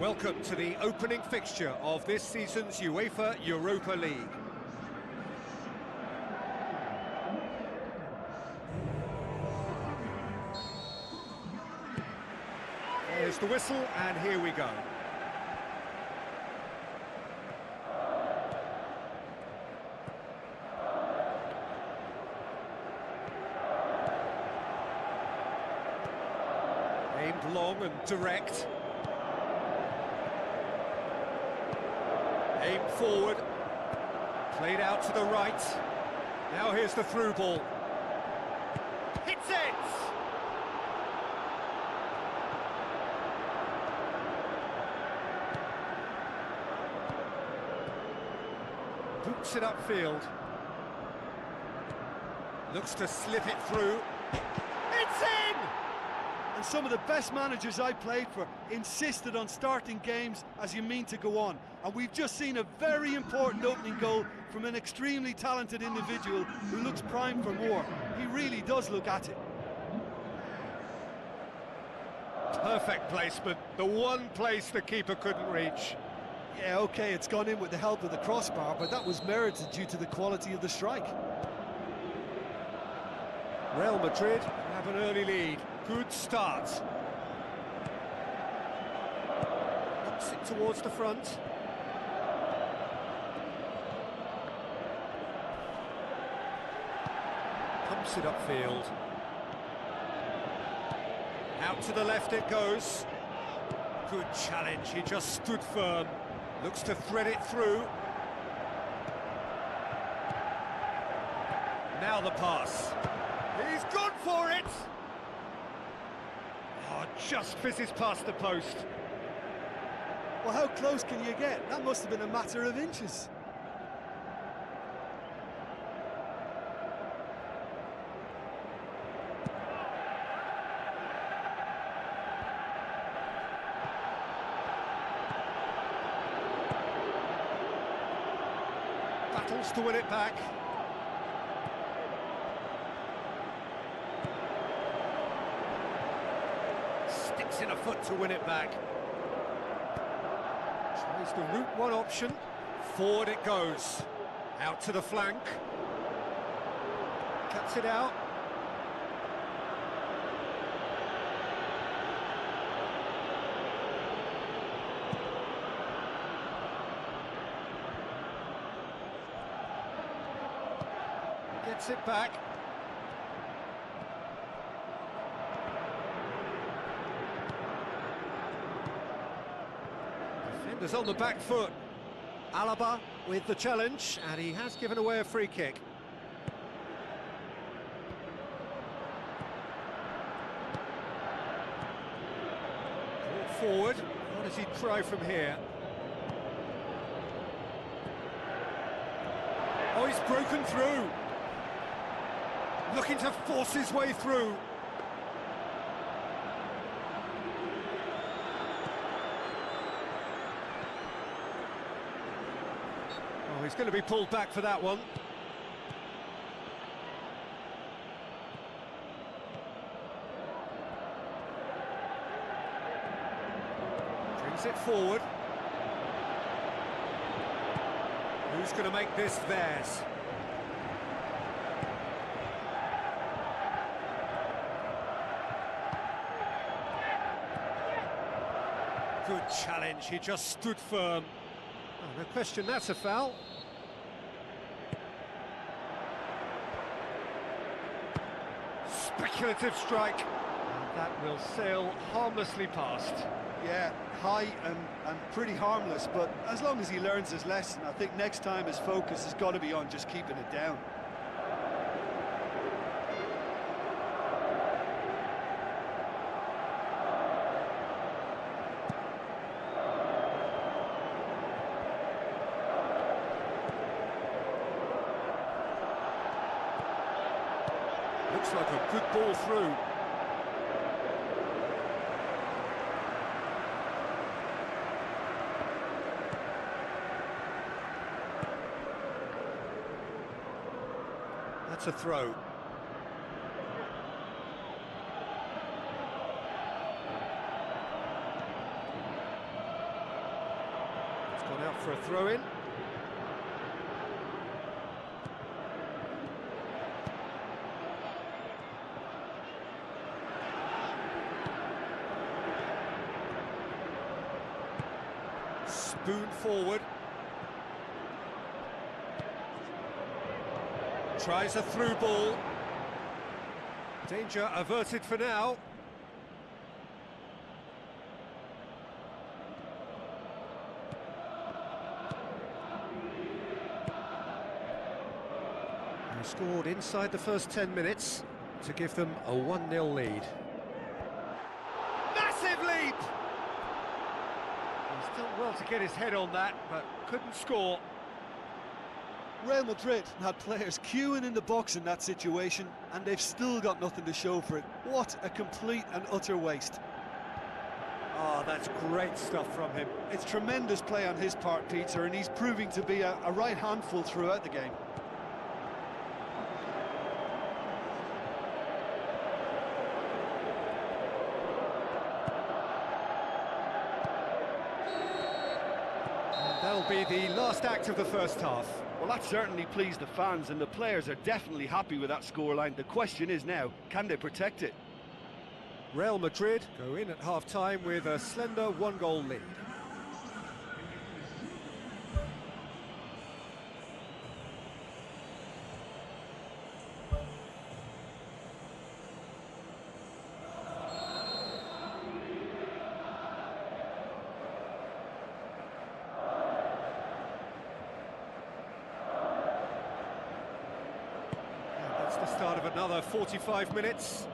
Welcome to the opening fixture of this season's UEFA Europa League. There's the whistle, and here we go. Aimed long and direct. Aimed forward, played out to the right. Now here's the through ball. Hits it! Boots it upfield. Looks to slip it through. It's in! And some of the best managers I played for insisted on starting games as you mean to go on. And we've just seen a very important opening goal from an extremely talented individual who looks primed for more. He really does look at it. Perfect placement, the one place the keeper couldn't reach. Yeah, OK, it's gone in with the help of the crossbar, but that was merited due to the quality of the strike. Real Madrid have an early lead. Good start. Knocks it towards the front. Pumps it upfield. Out to the left it goes. Good challenge, he just stood firm. Looks to thread it through. Now the pass. He's gone for it! Oh, just fizzes past the post. Well, how close can you get? That must have been a matter of inches. Battles to win it back. Sticks in a foot to win it back. Tries the route one option. Forward it goes. Out to the flank. Cuts it out. Gets it back. Defenders on the back foot. Alaba with the challenge, and he has given away a free kick. Brought forward. What does he try from here? Oh, he's broken through. Looking to force his way through. Oh, he's going to be pulled back for that one. Brings it forward. Who's going to make this theirs? Good challenge, he just stood firm. Oh, no question, that's a foul. Speculative strike. And that will sail harmlessly past. Yeah, high and pretty harmless, but as long as he learns his lesson, I think next time his focus has got to be on just keeping it down. Looks like a good ball through. That's a throw. It's gone out for a throw-in. Spoon forward. Tries a through ball. Danger averted for now. They scored inside the first 10 minutes to give them a 1-0 lead. Massive leap! He's done well to get his head on that, but couldn't score. Real Madrid had players queuing in the box in that situation, and they've still got nothing to show for it. What a complete and utter waste. Oh, that's great stuff from him. It's tremendous play on his part, Peter, and he's proving to be a right handful throughout the game. That'll be the last act of the first half. Well, that certainly pleased the fans, and the players are definitely happy with that scoreline. The question is now, can they protect it? Real Madrid go in at half-time with a slender 1-goal lead. The start of another 45 minutes.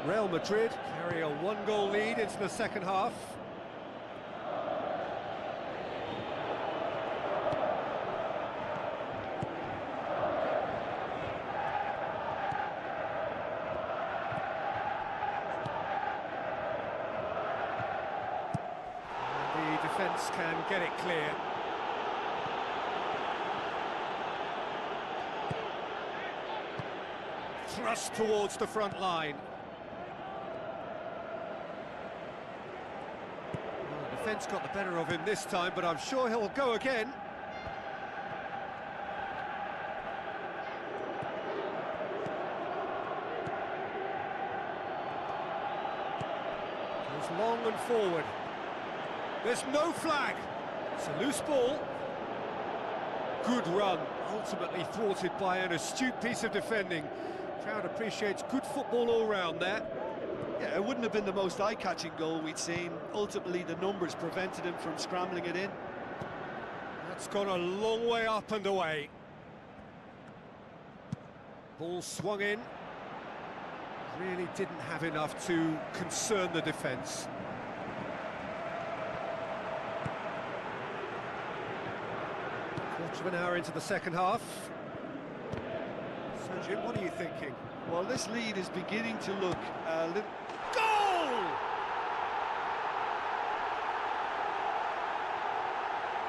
Real Madrid carry a 1-goal lead into the second half. And the defence can get it clear. Thrust towards the front line. Well, the defence got the better of him this time, but I'm sure he'll go again. Goes long and forward. There's no flag. It's a loose ball. good run, ultimately thwarted by an astute piece of defending. Crowd appreciates good football all round there. Yeah, it wouldn't have been the most eye-catching goal we'd seen. Ultimately, the numbers prevented him from scrambling it in. That's gone a long way up and away. Ball swung in. Really didn't have enough to concern the defence. Quarter of an hour into the second half. So, Jim, what are you thinking? Well, this lead is beginning to look a little... Goal!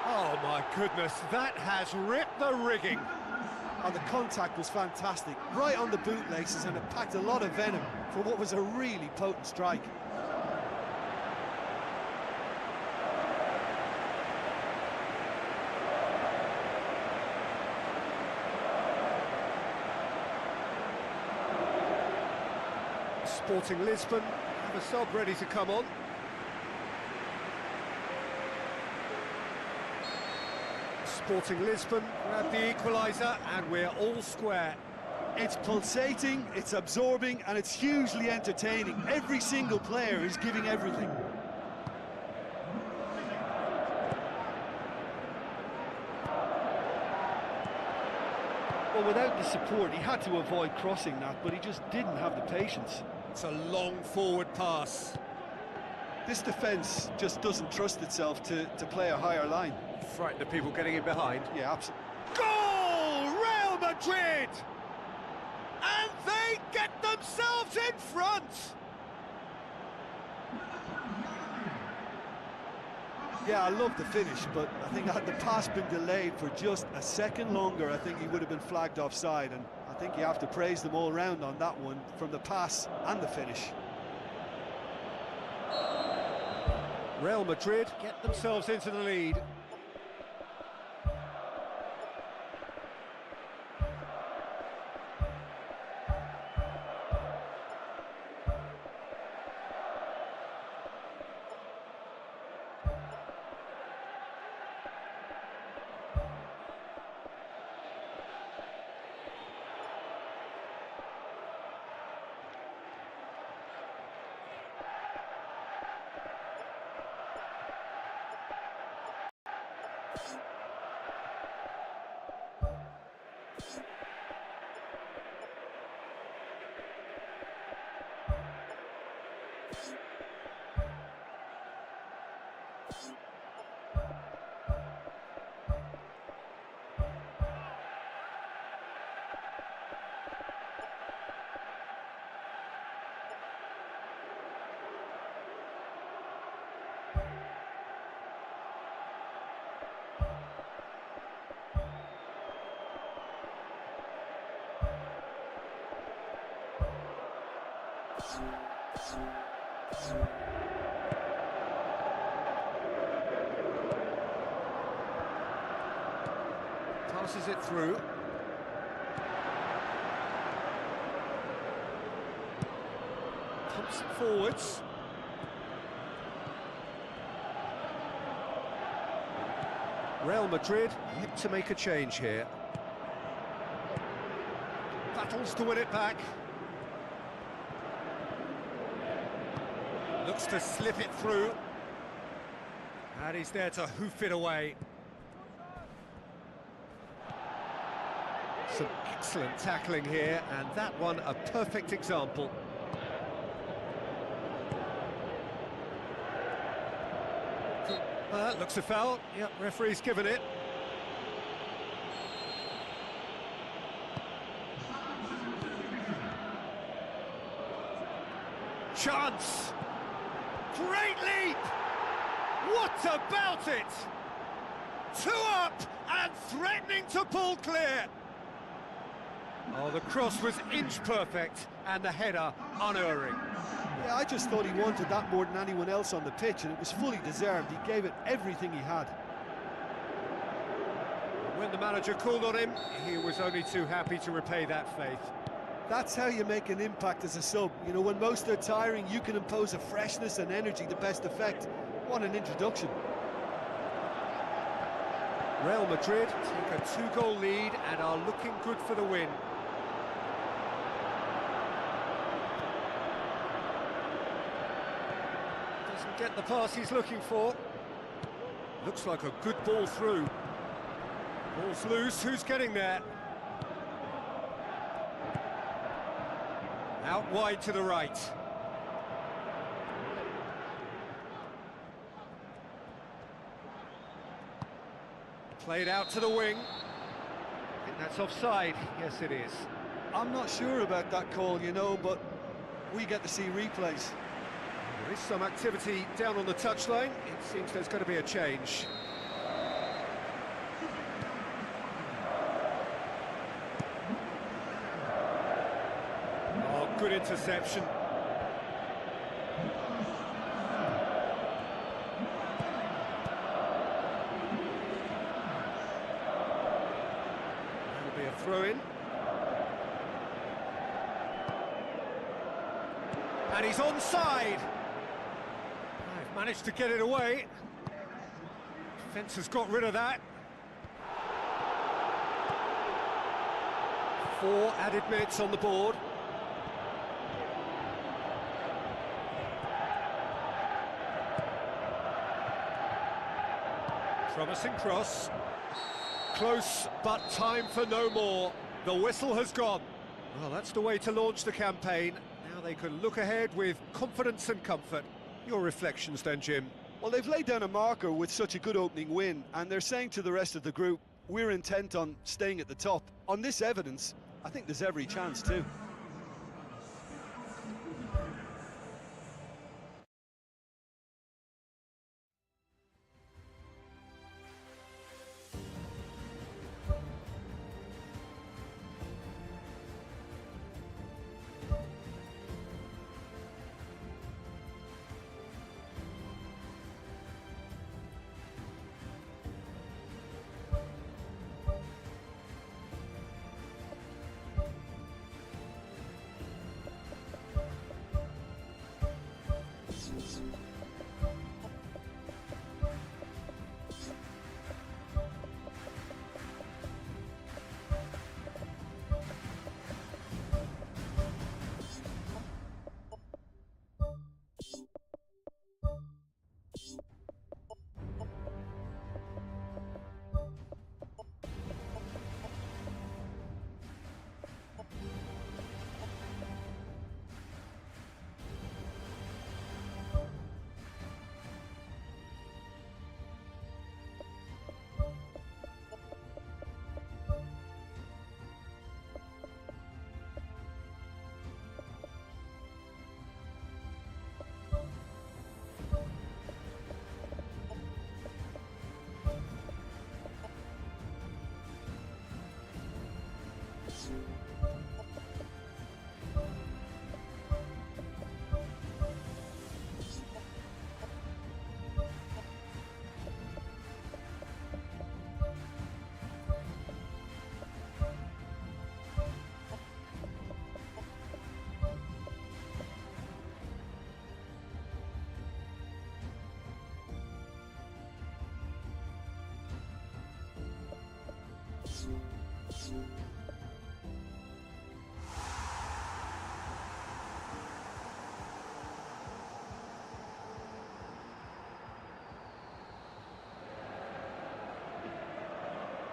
Oh, my goodness, that has ripped the rigging. And the contact was fantastic, right on the bootlaces, and it packed a lot of venom for what was a really potent strike. Sporting Lisbon have a sub ready to come on. Sporting Lisbon grab the equaliser, and we're all square. It's pulsating, it's absorbing, and it's hugely entertaining. Every single player is giving everything. Well, without the support, he had to avoid crossing that, but he just didn't have the patience. It's a long forward pass. This defence just doesn't trust itself to play a higher line. Frighten the people getting in behind. Yeah, absolutely. Goal! Real Madrid! And they get themselves in front! Yeah, I love the finish, but I think had the pass been delayed for just a second longer, I think he would have been flagged offside, and I think you have to praise them all round on that one, from the pass and the finish. Real Madrid get themselves into the lead. Passes it through. Pumps it forwards. Real Madrid hit to make a change here. Battles to win it back. Looks to slip it through. And he's there to hoof it away. Some excellent tackling here, and that one a perfect example. Looks a foul. Yep, referee's given it. Chance! Great leap! What about it? Two up and threatening to pull clear. Oh, the cross was inch perfect and the header unerring. Yeah, I just thought he wanted that more than anyone else on the pitch, and it was fully deserved. He gave it everything he had. When the manager called on him, he was only too happy to repay that faith. That's how you make an impact as a sub. You know, when most are tiring, you can impose a freshness and energy to best effect. What an introduction. Real Madrid take a 2-goal lead and are looking good for the win. Doesn't get the pass he's looking for. Looks like a good ball through. Ball's loose, who's getting there? Out wide to the right. Played out to the wing. I think that's offside. Yes, it is. I'm not sure about that call, you know, but we get to see replays. There is some activity down on the touchline. It seems there's going to be a change. Oh, good interception. That'll be a throw-in. And he's onside. They've managed to get it away. Defence has got rid of that. 4 added minutes on the board. Promising cross. Close, but time for no more. The whistle has gone. Well, that's the way to launch the campaign. Now they can look ahead with confidence and comfort. Your reflections then, Jim? Well, they've laid down a marker with such a good opening win, and they're saying to the rest of the group, we're intent on staying at the top. On this evidence, I think there's every chance too.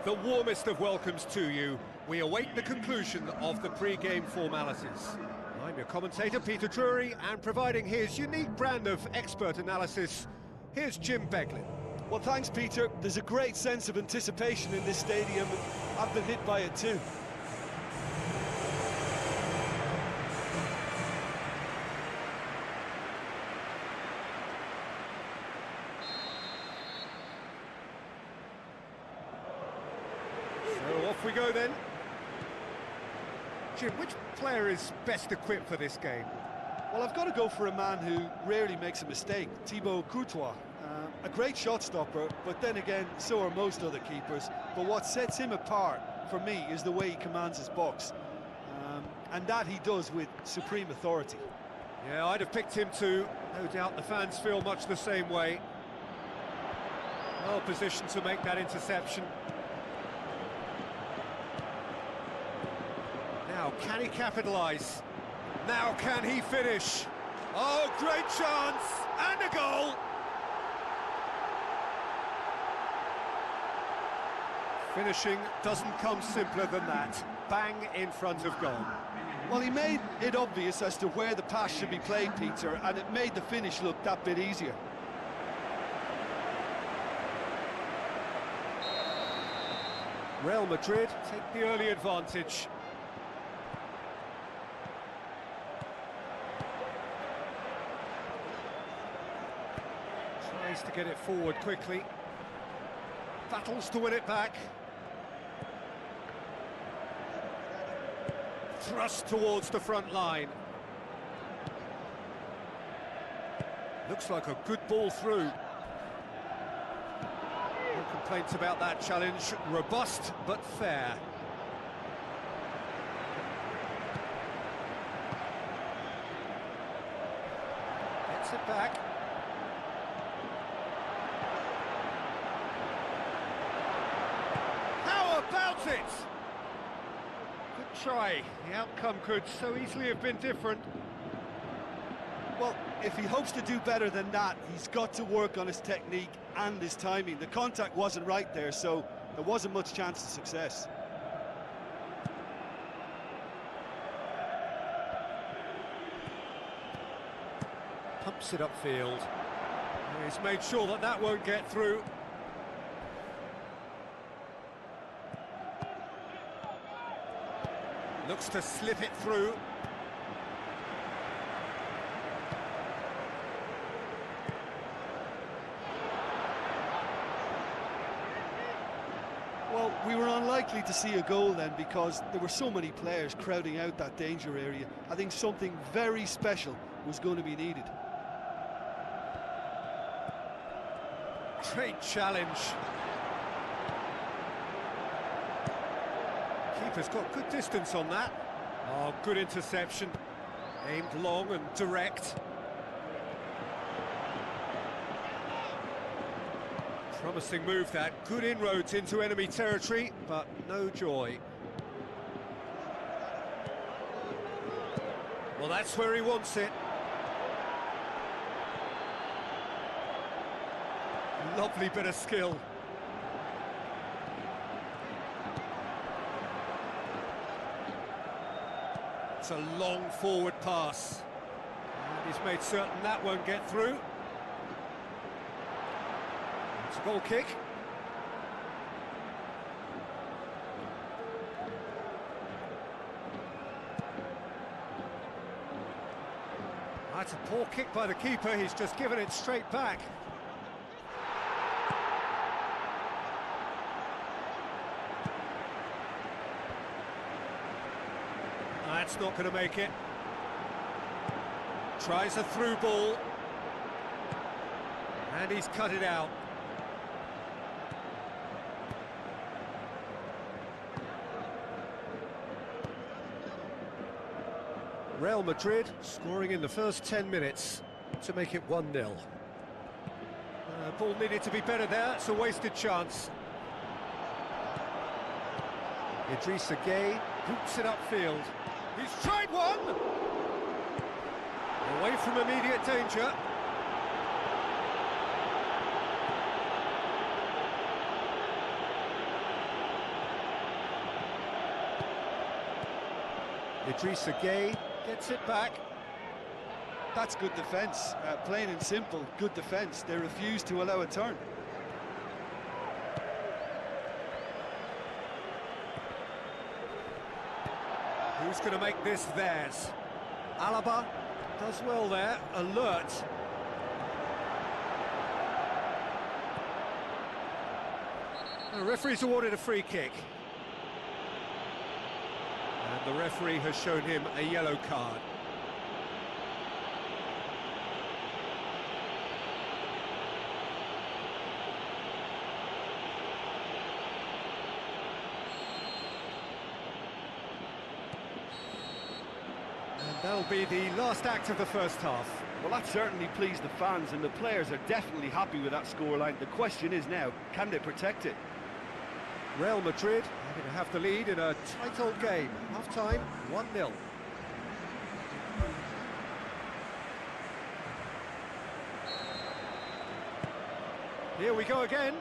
The warmest of welcomes to you. We await the conclusion of the pre-game formalities. I'm your commentator, Peter Drury, and providing his unique brand of expert analysis, here's Jim Beglin. Well, thanks, Peter. There's a great sense of anticipation in this stadium, and I've been hit by it too. So off we go then. Jim, which player is best equipped for this game? Well, I've got to go for a man who rarely makes a mistake, Thibaut Courtois. A great shot stopper, but then again, so are most other keepers. But what sets him apart, for me, is the way he commands his box. And that he does with supreme authority. Yeah, I'd have picked him too. No doubt the fans feel much the same way. Well positioned to make that interception. Now, can he capitalise? Now can he finish? Oh, great chance! And a goal! Finishing doesn't come simpler than that. Bang in front of goal. Well, he made it obvious as to where the pass should be played, Peter, and it made the finish look that bit easier. Real Madrid take the early advantage. Tries to get it forward quickly. Battles to win it back. Thrust towards the front line. Looks like a good ball through. No complaints about that challenge. Robust but fair. Gets it back. How about it? Good try. The outcome could so easily have been different. Well, if he hopes to do better than that, he's got to work on his technique and his timing. The contact wasn't right there, so there wasn't much chance of success. Pumps it upfield. He's made sure that that won't get through. Looks to slip it through. Well, we were unlikely to see a goal then because there were so many players crowding out that danger area. I think something very special was going to be needed. Great challenge. Keeper's got good distance on that. Oh, good interception. Aimed long and direct. Promising move that. Good inroads into enemy territory, but no joy. Well, that's where he wants it. Lovely bit of skill. It's a long forward pass. And he's made certain that won't get through. It's a goal kick. That's a poor kick by the keeper. He's just given it straight back. That's not going to make it. Tries a through ball. And he's cut it out. Real Madrid scoring in the first 10 minutes to make it 1-0. Ball needed to be better there. It's a wasted chance. Idrissa Gueye hoops it upfield. He's tried one! Away from immediate danger. Idrissa Gueye gets it back. That's good defence, plain and simple, good defence. They refused to allow a turn. Who's going to make this theirs? Alaba does well there, alert. The referee's awarded a free kick. And the referee has shown him a yellow card. And that'll be the last act of the first half. Well, that certainly pleased the fans, and the players are definitely happy with that scoreline. The question is now, can they protect it? Real Madrid are going to have the lead in a tight old game. Half-time, 1-0. Here we go again.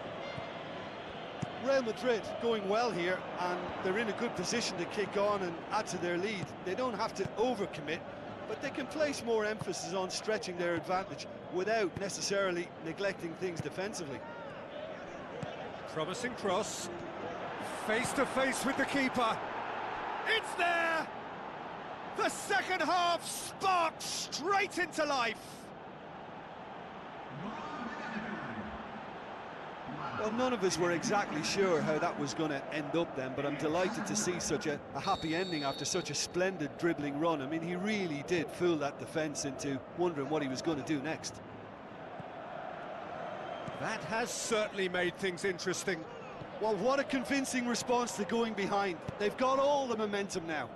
Real Madrid going well here, and they're in a good position to kick on and add to their lead. They don't have to overcommit, but they can place more emphasis on stretching their advantage without necessarily neglecting things defensively. Promising cross. Face to face with the keeper. It's there! The second half sparks straight into life. Well, none of us were exactly sure how that was going to end up then, but I'm delighted to see such a happy ending after such a splendid dribbling run. I mean, he really did fool that defence into wondering what he was going to do next. That has certainly made things interesting. Well, what a convincing response to going behind. They've got all the momentum now.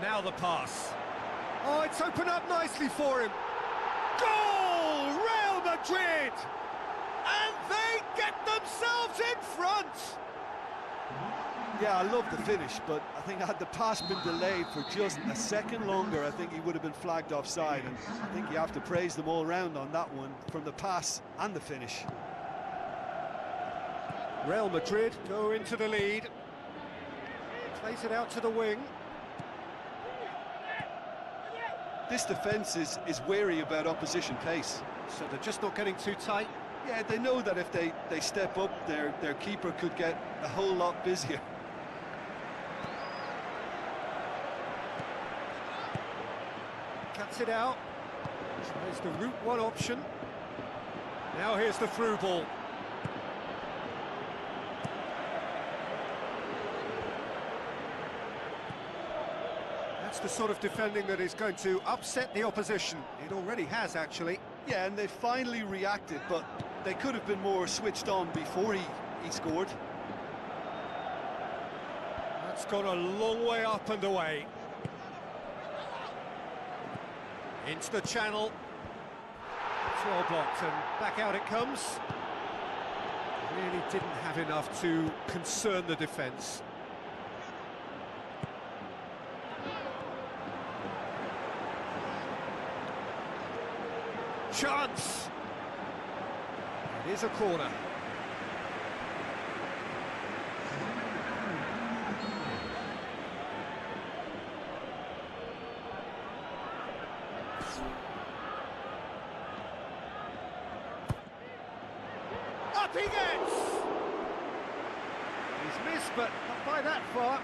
Now the pass. Oh, it's opened up nicely for him. Goal! Real Madrid! And they get themselves in front! Yeah, I love the finish, but I think had the pass been delayed for just a second longer, I think he would have been flagged offside, and I think you have to praise them all round on that one, from the pass and the finish. Real Madrid go into the lead. Plays it out to the wing. This defence is wary about opposition pace. So they're just not getting too tight. Yeah, they know that if they step up, their keeper could get a whole lot busier. Cuts it out. Tries the route one option. Now here's the through ball. That's the sort of defending that is going to upset the opposition. It already has, actually. Yeah, and they finally reacted, but they could have been more switched on before he scored. That's gone a long way up and away. Into the channel. It's well blocked, and back out it comes. Really didn't have enough to concern the defence. Chance! It is a corner. Up he gets! He's missed, but not by that far.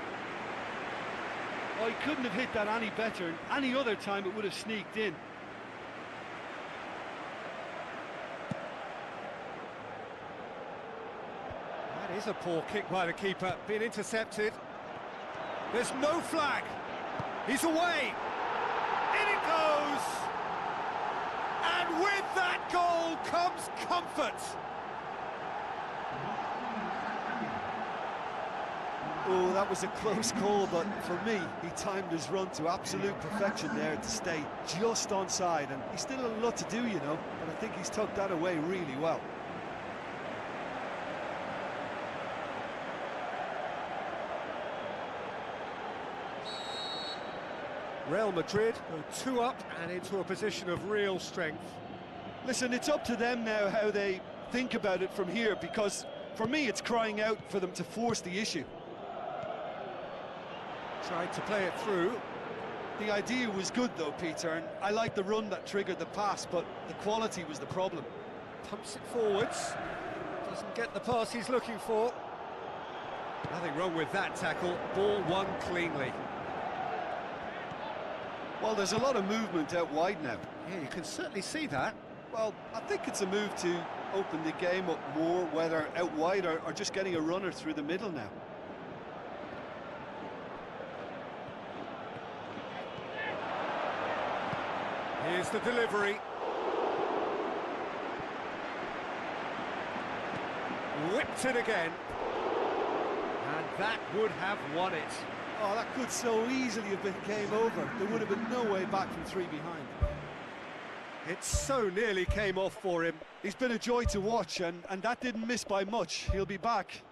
Oh, he couldn't have hit that any better. Any other time it would have sneaked in. That is a poor kick by the keeper, being intercepted. There's no flag. He's away. In it goes. And with that goal comes comfort. Oh, that was a close call, but for me, he timed his run to absolute perfection there to stay just onside, and he's still a lot to do, you know, but I think he's tucked that away really well. Real Madrid go 2 up and into a position of real strength. Listen, it's up to them now how they think about it from here, because for me it's crying out for them to force the issue. Tried to play it through. The idea was good though, Peter, and I like the run that triggered the pass, but the quality was the problem. Pumps it forwards. Doesn't get the pass he's looking for. Nothing wrong with that tackle. Ball won cleanly. Well, there's a lot of movement out wide now. Yeah, you can certainly see that. Well, I think it's a move to open the game up more, whether out wide or just getting a runner through the middle now. Here's the delivery. Whipped it again. And that would have won it. Oh, that could so easily have been game over. There would have been no way back from 3 behind. It so nearly came off for him. He's been a joy to watch, and that didn't miss by much. He'll be back.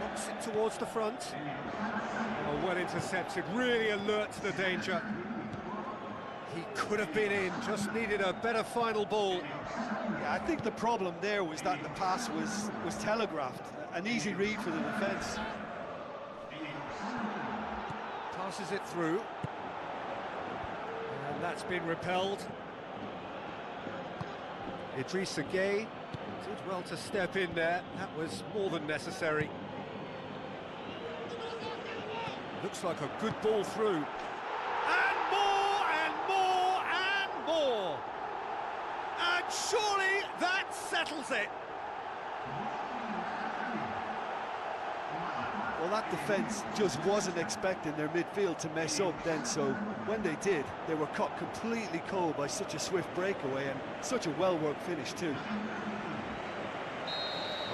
Knocks it towards the front. Oh, well intercepted, really alert to the danger. He could have been in, just needed a better final ball. Yeah, I think the problem there was that the pass was telegraphed. An easy read for the defence. Passes it through. And that's been repelled. Idrissa Gueye did well to step in there. That was more than necessary. Looks like a good ball through. And more, and more, and more. And surely that settles it. Well, that defence just wasn't expecting their midfield to mess up then, so when they did, they were caught completely cold by such a swift breakaway and such a well-worked finish too.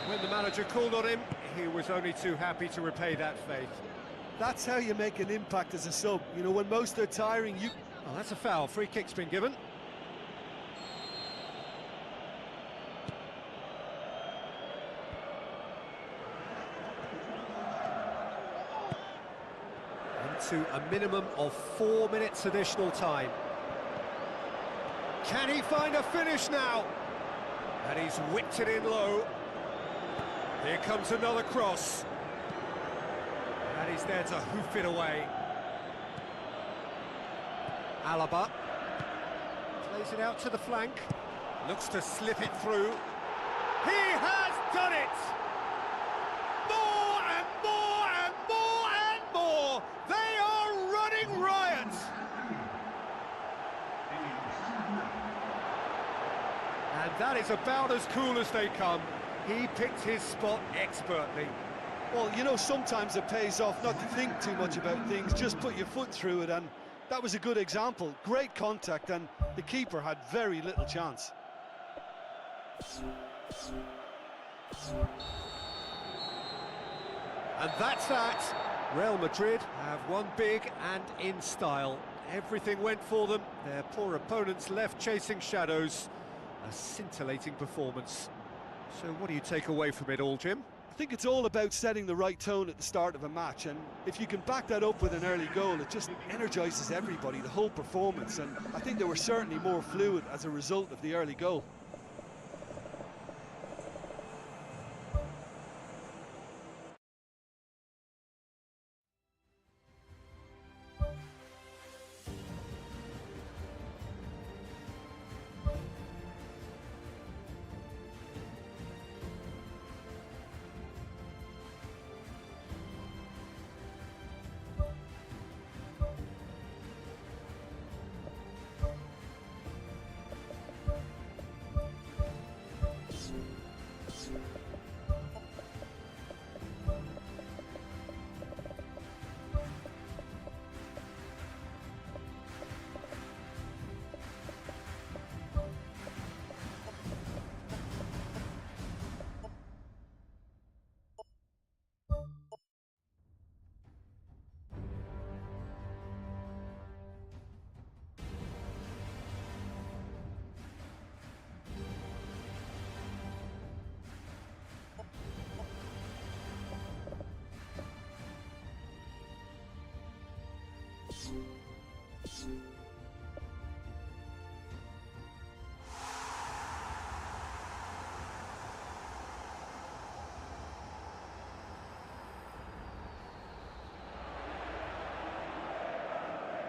When the manager called on him, he was only too happy to repay that faith. That's how you make an impact as a sub. You know, when most are tiring, you... Oh, that's a foul. Free kick's been given. Into a minimum of 4 minutes additional time. Can he find a finish now? And he's whipped it in low. Here comes another cross. And he's there to hoof it away. Alaba plays it out to the flank. Looks to slip it through. He has done it! More and more and more and more! They are running riot! And that is about as cool as they come. He picked his spot expertly. Well, you know, sometimes it pays off not to think too much about things, just put your foot through it, and that was a good example. Great contact, and the keeper had very little chance. And that's that. Real Madrid have won big and in style. Everything went for them. Their poor opponents left chasing shadows. A scintillating performance. So what do you take away from it all, Jim? I think it's all about setting the right tone at the start of a match, and if you can back that up with an early goal, it just energises everybody, the whole performance, and I think they were certainly more fluid as a result of the early goal.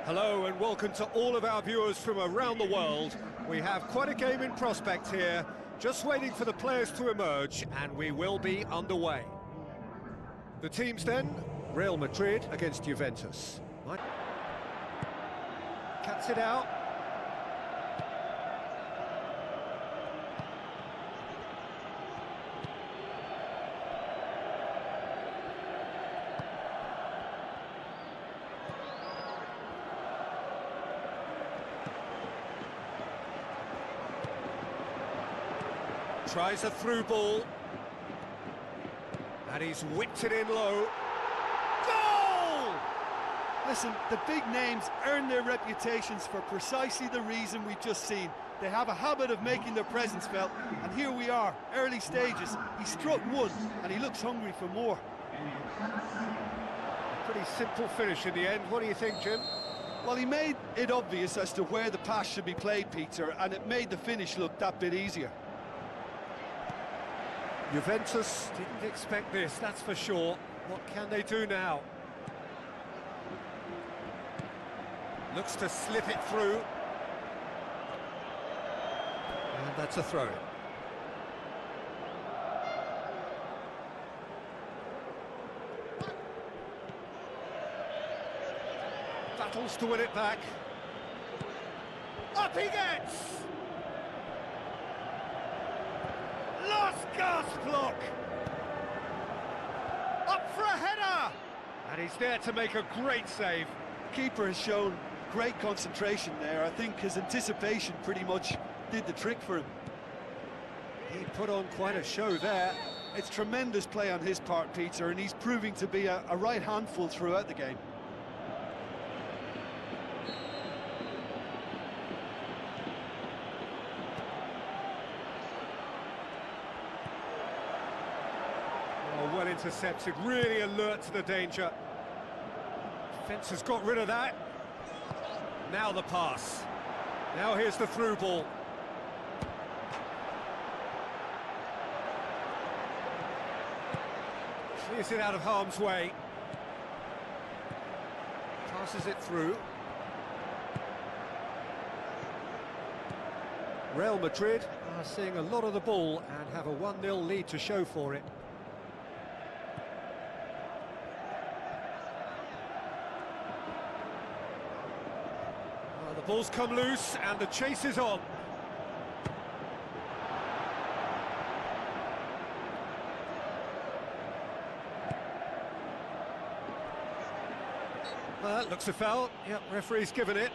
Hello and welcome to all of our viewers from around the world. We have quite a game in prospect here, just waiting for the players to emerge, and we will be underway. The teams then, Real Madrid against Juventus. Cuts it out. Tries a through ball. And he's whipped it in low. Goal! Listen, the big names earn their reputations for precisely the reason we've just seen. They have a habit of making their presence felt, and here we are, early stages. He struck one, and he looks hungry for more. A pretty simple finish in the end. What do you think, Jim? Well, he made it obvious as to where the pass should be played, Peter, and it made the finish look that bit easier. Juventus didn't expect this, that's for sure. What can they do now? Looks to slip it through. And that's a throw-in. Battles to win it back. Up he gets! Lost gasp block! Up for a header! And he's there to make a great save. Keeper has shown great concentration there. I think his anticipation pretty much did the trick for him. He put on quite a show there. It's tremendous play on his part, Peter, and he's proving to be a right handful throughout the game. Well intercepted, really alert to the danger. Defence has got rid of that. Now the pass. Now here's the through ball. Clears it out of harm's way. Passes it through. Real Madrid are seeing a lot of the ball and have a 1-0 lead to show for it. Ball's come loose and the chase is on. Looks a foul. Yep, referee's given it.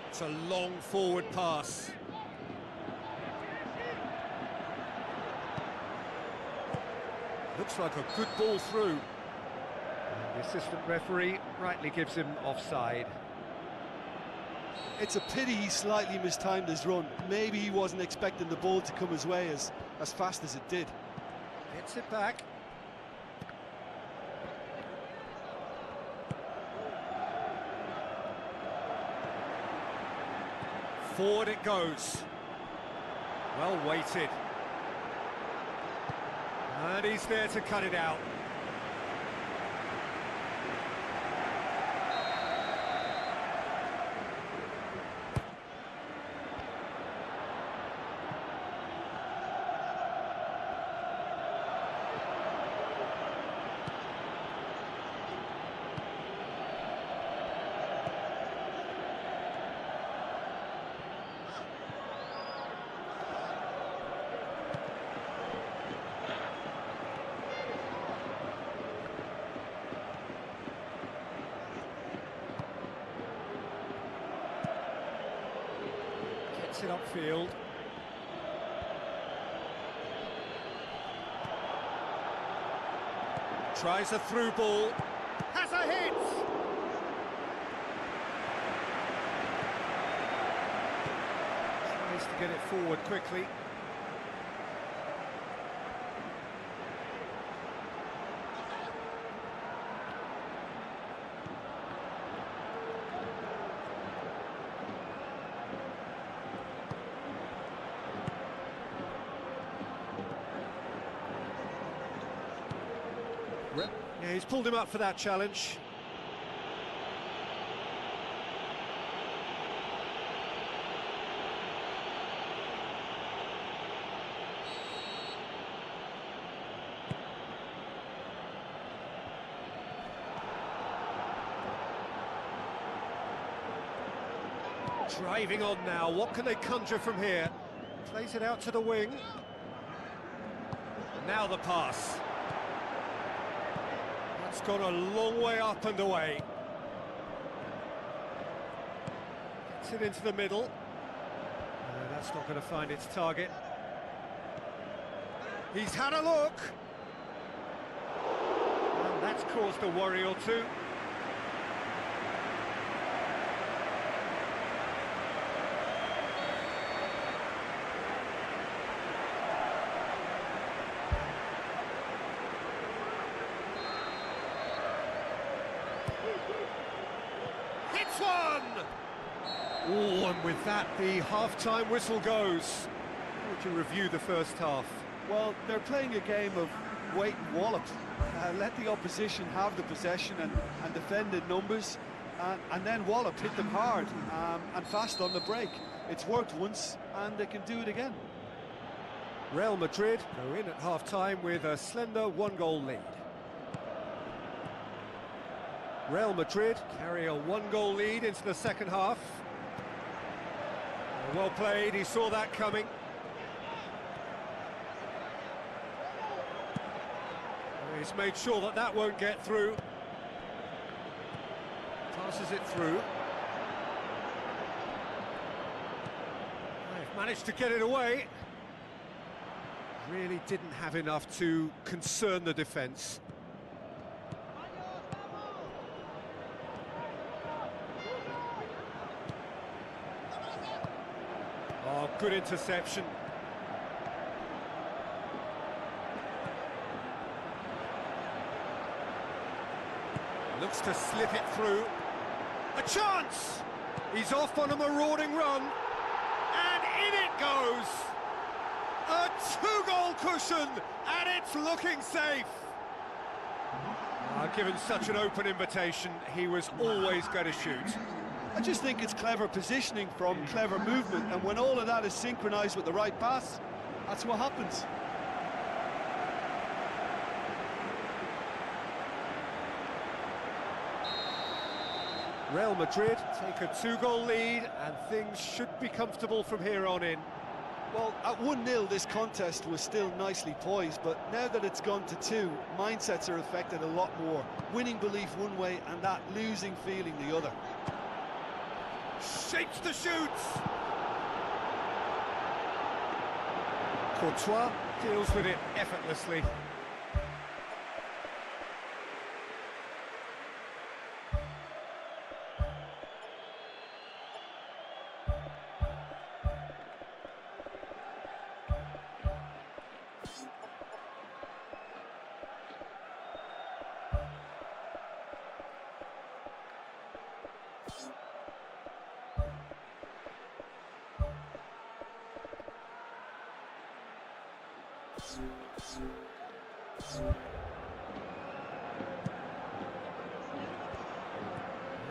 It's a long forward pass. Looks like a good ball through. The assistant referee rightly gives him offside. It's a pity he slightly mistimed his run. Maybe he wasn't expecting the ball to come his way as fast as it did. Gets it back. Forward it goes. Well weighted. And he's there to cut it out. Gets it upfield. Tries a through ball. Has a hit! Tries to get it forward quickly. Yeah, he's pulled him up for that challenge. Driving on now, what can they conjure from here? Plays it out to the wing. Now the pass. That's gone a long way up and away. Gets it into the middle. No, that's not going to find its target. He's had a look. And that's caused a worry or two. Hits one! Oh, and with that, the half-time whistle goes. How would you review the first half? Well, they're playing a game of wait and wallop. Let the opposition have the possession and defend in numbers, and then wallop, hit them hard and fast on the break. It's worked once, and they can do it again. Real Madrid go in at half-time with a slender one-goal lead. Real Madrid carry a one-goal lead into the second half. Well played, he saw that coming. He's made sure that that won't get through. Passes it through. They've managed to get it away. Really didn't have enough to concern the defence. Oh, good interception. Looks to slip it through. A chance! He's off on a marauding run. And in it goes! A two-goal cushion, and it's looking safe. Given such an open invitation, he was always going to shoot. I just think it's clever positioning from clever movement, and when all of that is synchronised with the right pass, that's what happens. Real Madrid take a two-goal lead, and things should be comfortable from here on in. Well, at 1-0 this contest was still nicely poised, but now that it's gone to 2, mindsets are affected a lot more. Winning belief one way and that losing feeling the other. Shapes the shoots! Courtois deals with it effortlessly.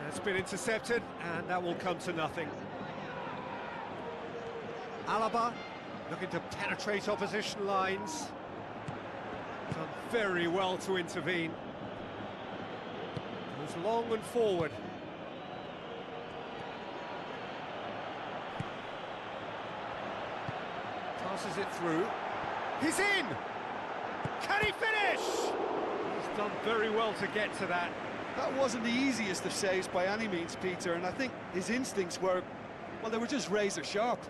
It's been intercepted, and that will come to nothing. Alaba looking to penetrate opposition lines. Done very well to intervene. Goes long and forward. Passes it through. He's in! Can he finish? He's done very well to get to that. That wasn't the easiest of saves by any means, Peter, and I think his instincts were, well, they were just razor sharp.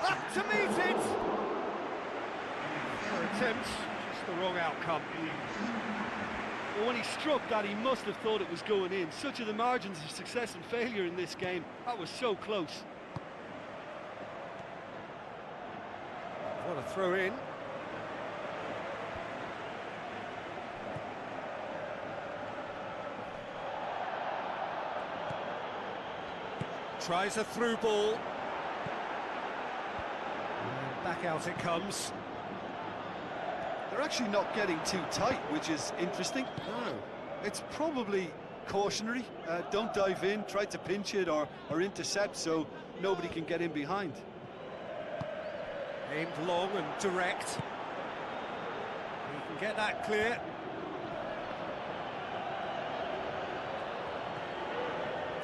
Up to meet it! Her attempt, just the wrong outcome. Well, when he struck that, he must have thought it was going in. Such are the margins of success and failure in this game. That was so close. What a throw in. Tries a through ball. Back out it comes. They're actually not getting too tight, which is interesting. No. It's probably cautionary. Don't dive in, try to pinch it or intercept so nobody can get in behind. Aimed long and direct. He can get that clear.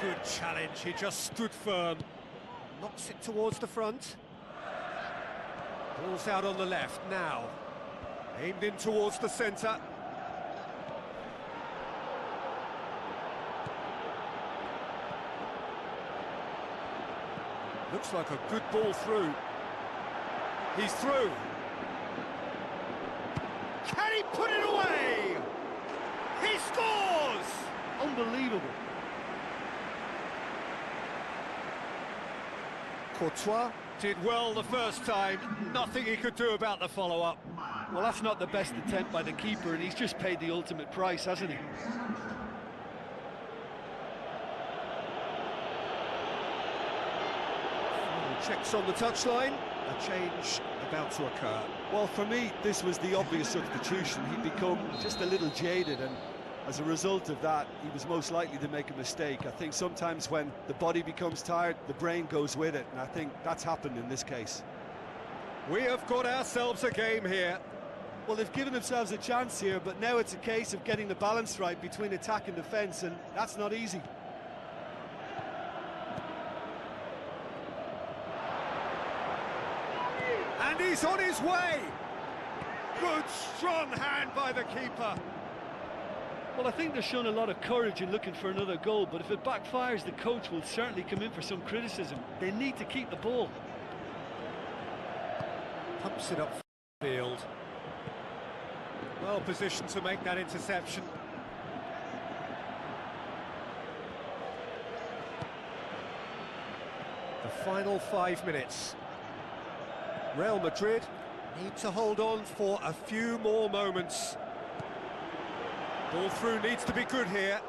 Good challenge, he just stood firm. Knocks it towards the front. Ball's out on the left now. Aimed in towards the centre. Looks like a good ball through. He's through. Can he put it away? He scores! Unbelievable. Courtois did well the first time. Nothing he could do about the follow-up. Well, that's not the best attempt by the keeper, and he's just paid the ultimate price, hasn't he? Checks on the touchline. A change about to occur. Well, for me, this was the obvious substitution. He'd become just a little jaded, and as a result of that, he was most likely to make a mistake. I think sometimes when the body becomes tired, the brain goes with it, and I think that's happened in this case. We have got ourselves a game here. Well, they've given themselves a chance here, but now it's a case of getting the balance right between attack and defence, and that's not easy. And he's on his way! Good, strong hand by the keeper. Well, I think they're showing a lot of courage in looking for another goal, but if it backfires, the coach will certainly come in for some criticism. They need to keep the ball. Pumps it up field. Well positioned to make that interception. The final 5 minutes. Real Madrid need to hold on for a few more moments. Ball through needs to be good here.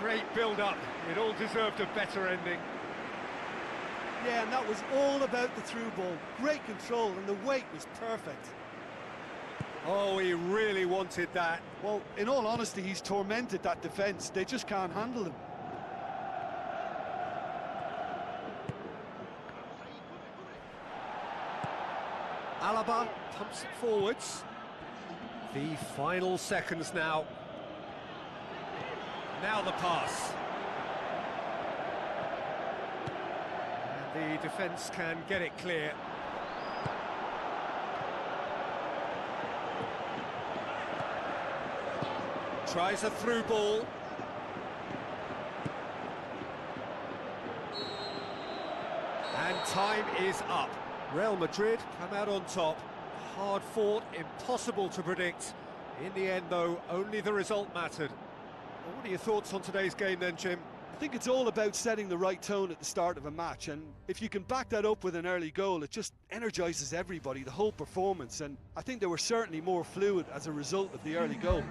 Great build-up. It all deserved a better ending. Yeah, and that was all about the through ball. Great control, and the weight was perfect. Oh, he really wanted that. Well, in all honesty, he's tormented that defence. They just can't handle him. Alaba pumps it forwards. The final seconds now. Now the pass. And the defence can get it clear. Tries a through ball. And time is up. Real Madrid come out on top. Hard fought, impossible to predict. In the end, though, only the result mattered. Well, what are your thoughts on today's game then, Jim? I think it's all about setting the right tone at the start of a match, and if you can back that up with an early goal, it just energises everybody, the whole performance, and I think they were certainly more fluid as a result of the early goal.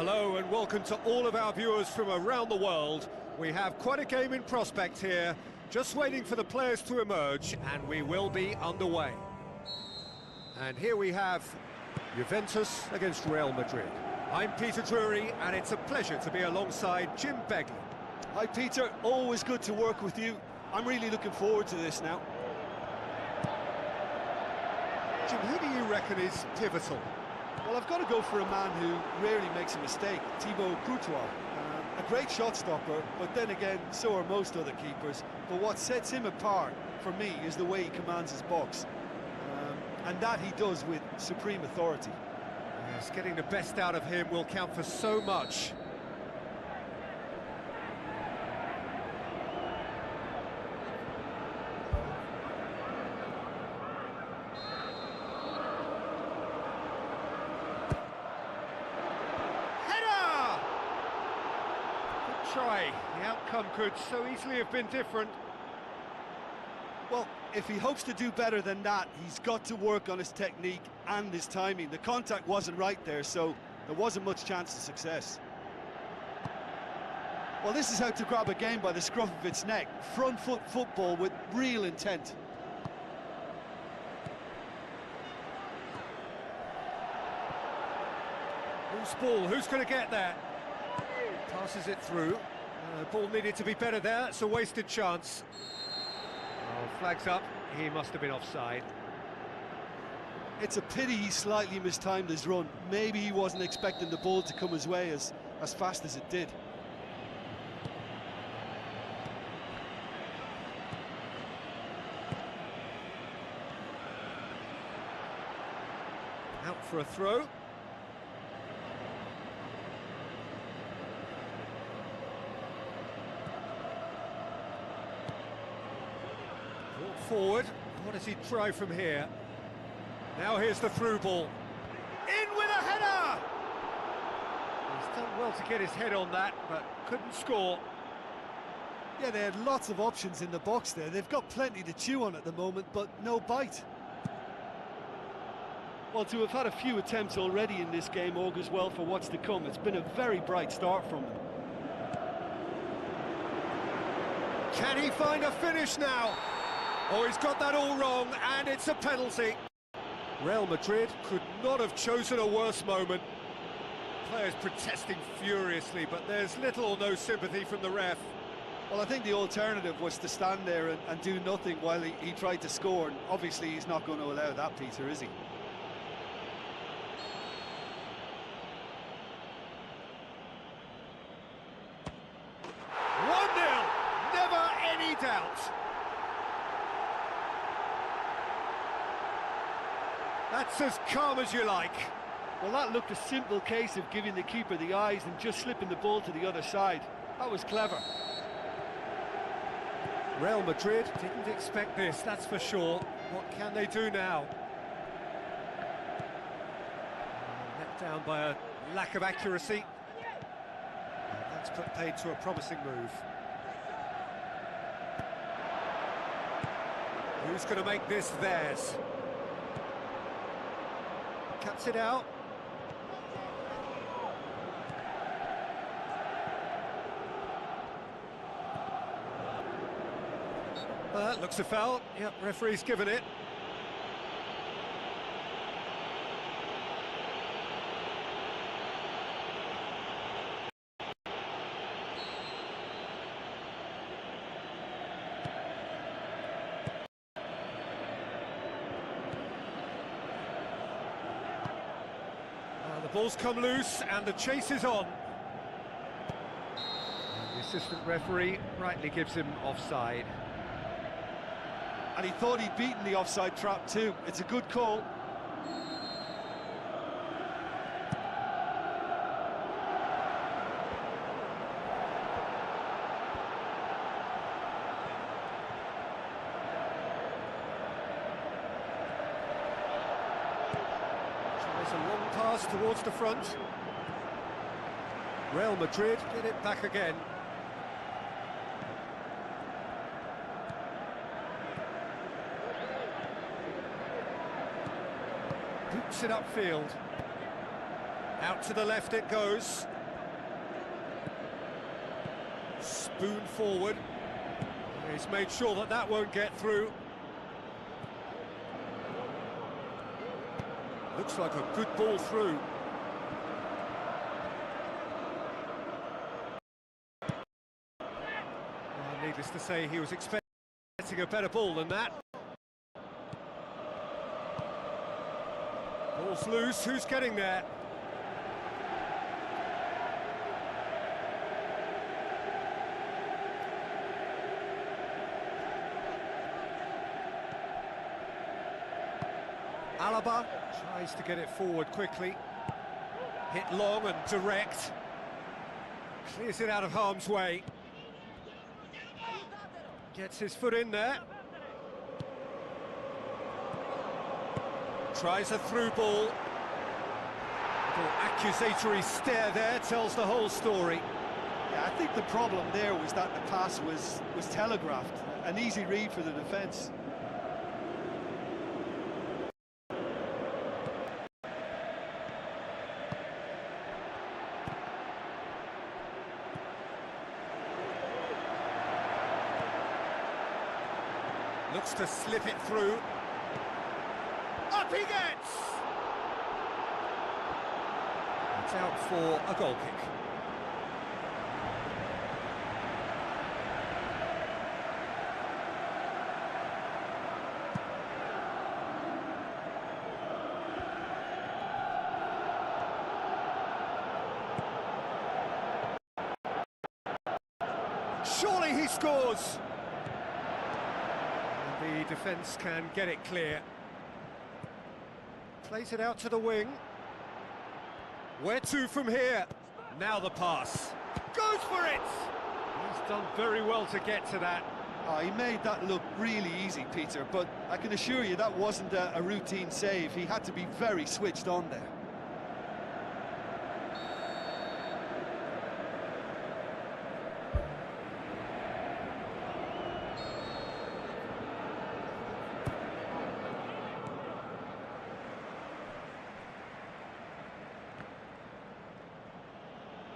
Hello and welcome to all of our viewers from around the world. We have quite a game in prospect here, just waiting for the players to emerge, and we will be underway. And here we have Juventus against Real Madrid. I'm Peter Drury, and it's a pleasure to be alongside Jim Begley. Hi Peter, always good to work with you. I'm really looking forward to this now. Jim, who do you reckon is pivotal? Well, I've got to go for a man who rarely makes a mistake, Thibaut Courtois. A great shot stopper, but then again, so are most other keepers. But what sets him apart, for me, is the way he commands his box. And that he does with supreme authority. Yes, getting the best out of him will count for so much. Try. The outcome could so easily have been different. Well, if he hopes to do better than that, he's got to work on his technique and his timing. The contact wasn't right there, so there wasn't much chance of success. Well, this is how to grab a game by the scruff of its neck. Front foot football with real intent. Loose ball, who's going to get there? Passes it through. Ball needed to be better there, it's a wasted chance. Oh, flags up, he must have been offside. It's a pity he slightly mistimed his run. Maybe he wasn't expecting the ball to come his way as fast as it did. Out for a throw. Forward, what does he try from here? Now here's the through ball. In with a header! He's done well to get his head on that, but couldn't score. Yeah, they had lots of options in the box there. They've got plenty to chew on at the moment, but no bite. Well, to have had a few attempts already in this game augurs well for what's to come. It's been a very bright start from them. Can he find a finish now? Oh, he's got that all wrong, and it's a penalty. Real Madrid could not have chosen a worse moment. Players protesting furiously, but there's little or no sympathy from the ref. Well, I think the alternative was to stand there and do nothing while he tried to score, and obviously he's not going to allow that, Peter, is he? Never any doubt. That's as calm as you like. Well, that looked a simple case of giving the keeper the eyes and just slipping the ball to the other side. That was clever. Real Madrid didn't expect this, that's for sure. What can they do now? Let down by a lack of accuracy. That's put paid to a promising move. Who's going to make this theirs? Cuts it out. Looks a foul. Yep, referee's given it. The ball's come loose and the chase is on. And the assistant referee rightly gives him offside. And he thought he'd beaten the offside trap too. It's a good call. Tries a long pass towards the front. Real Madrid get it back again. Boots it upfield. Out to the left it goes. spoon forward. He's made sure that that won't get through. Looks like a good ball through. Well, needless to say, he was expecting a better ball than that. Ball's loose, who's getting there? Alaba tries to get it forward quickly. Hit long and direct. Clears it out of harm's way. Gets his foot in there. Tries a through ball. Little accusatory stare there tells the whole story. Yeah, I think the problem there was that the pass was telegraphed. An easy read for the defence. Looks to slip it through. Up he gets! It's out for a goal kick. Surely he scores! The defence can get it clear. Plays it out to the wing. Where to from here? Now the pass. Goes for it! He's done very well to get to that. Oh, he made that look really easy, Peter, but I can assure you that wasn't a routine save. He had to be very switched on there.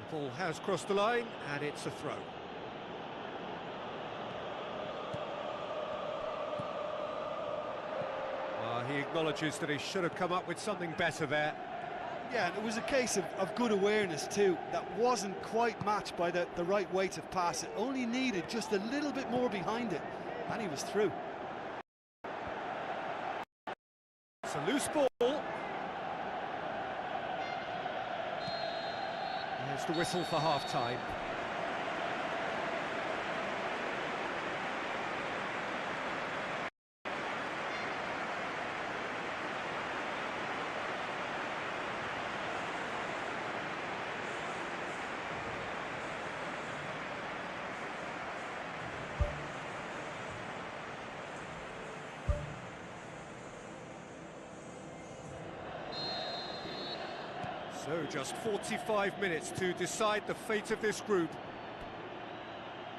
Ball has crossed the line, and it's a throw. He acknowledges that he should have come up with something better there. Yeah, and it was a case of good awareness too. That wasn't quite matched by the right weight of pass. It only needed just a little bit more behind it, and he was through. It's a loose ball. There's the whistle for half-time. So just 45 minutes to decide the fate of this group.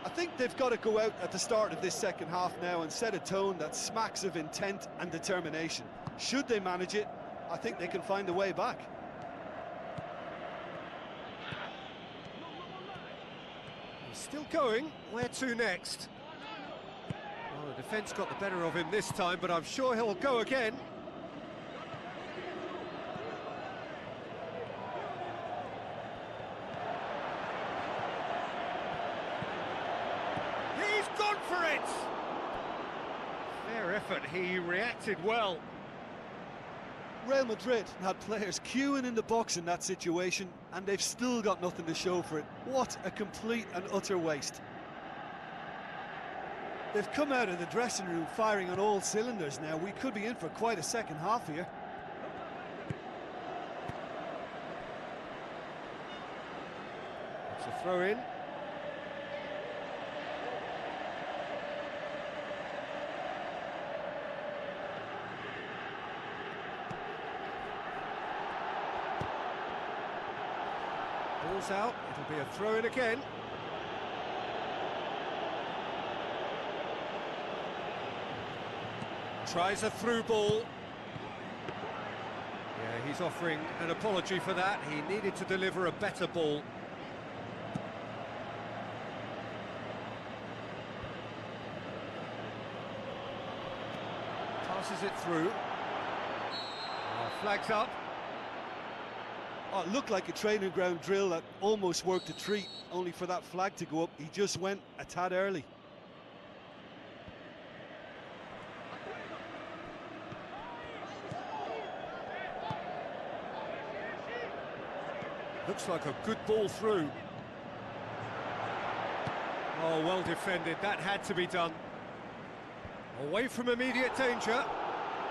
I think they've got to go out at the start of this second half now and set a tone that smacks of intent and determination. Should they manage it, I think they can find a way back. He's still going. Where to next? Well, the defence got the better of him this time, but I'm sure he'll go again. Gone for it! Fair effort, he reacted well. Real Madrid had players queuing in the box in that situation, and they've still got nothing to show for it. What a complete and utter waste. They've come out of the dressing room firing on all cylinders now. We could be in for quite a second half here. It's a throw-in. Ball's out, it'll be a throw-in again. Tries a through ball. Yeah, he's offering an apology for that. He needed to deliver a better ball. passes it through. Oh, flags up. Oh, it looked like a training ground drill that almost worked a treat, only for that flag to go up. He just went a tad early. Looks like a good ball through. Oh, well defended. That had to be done. Away from immediate danger.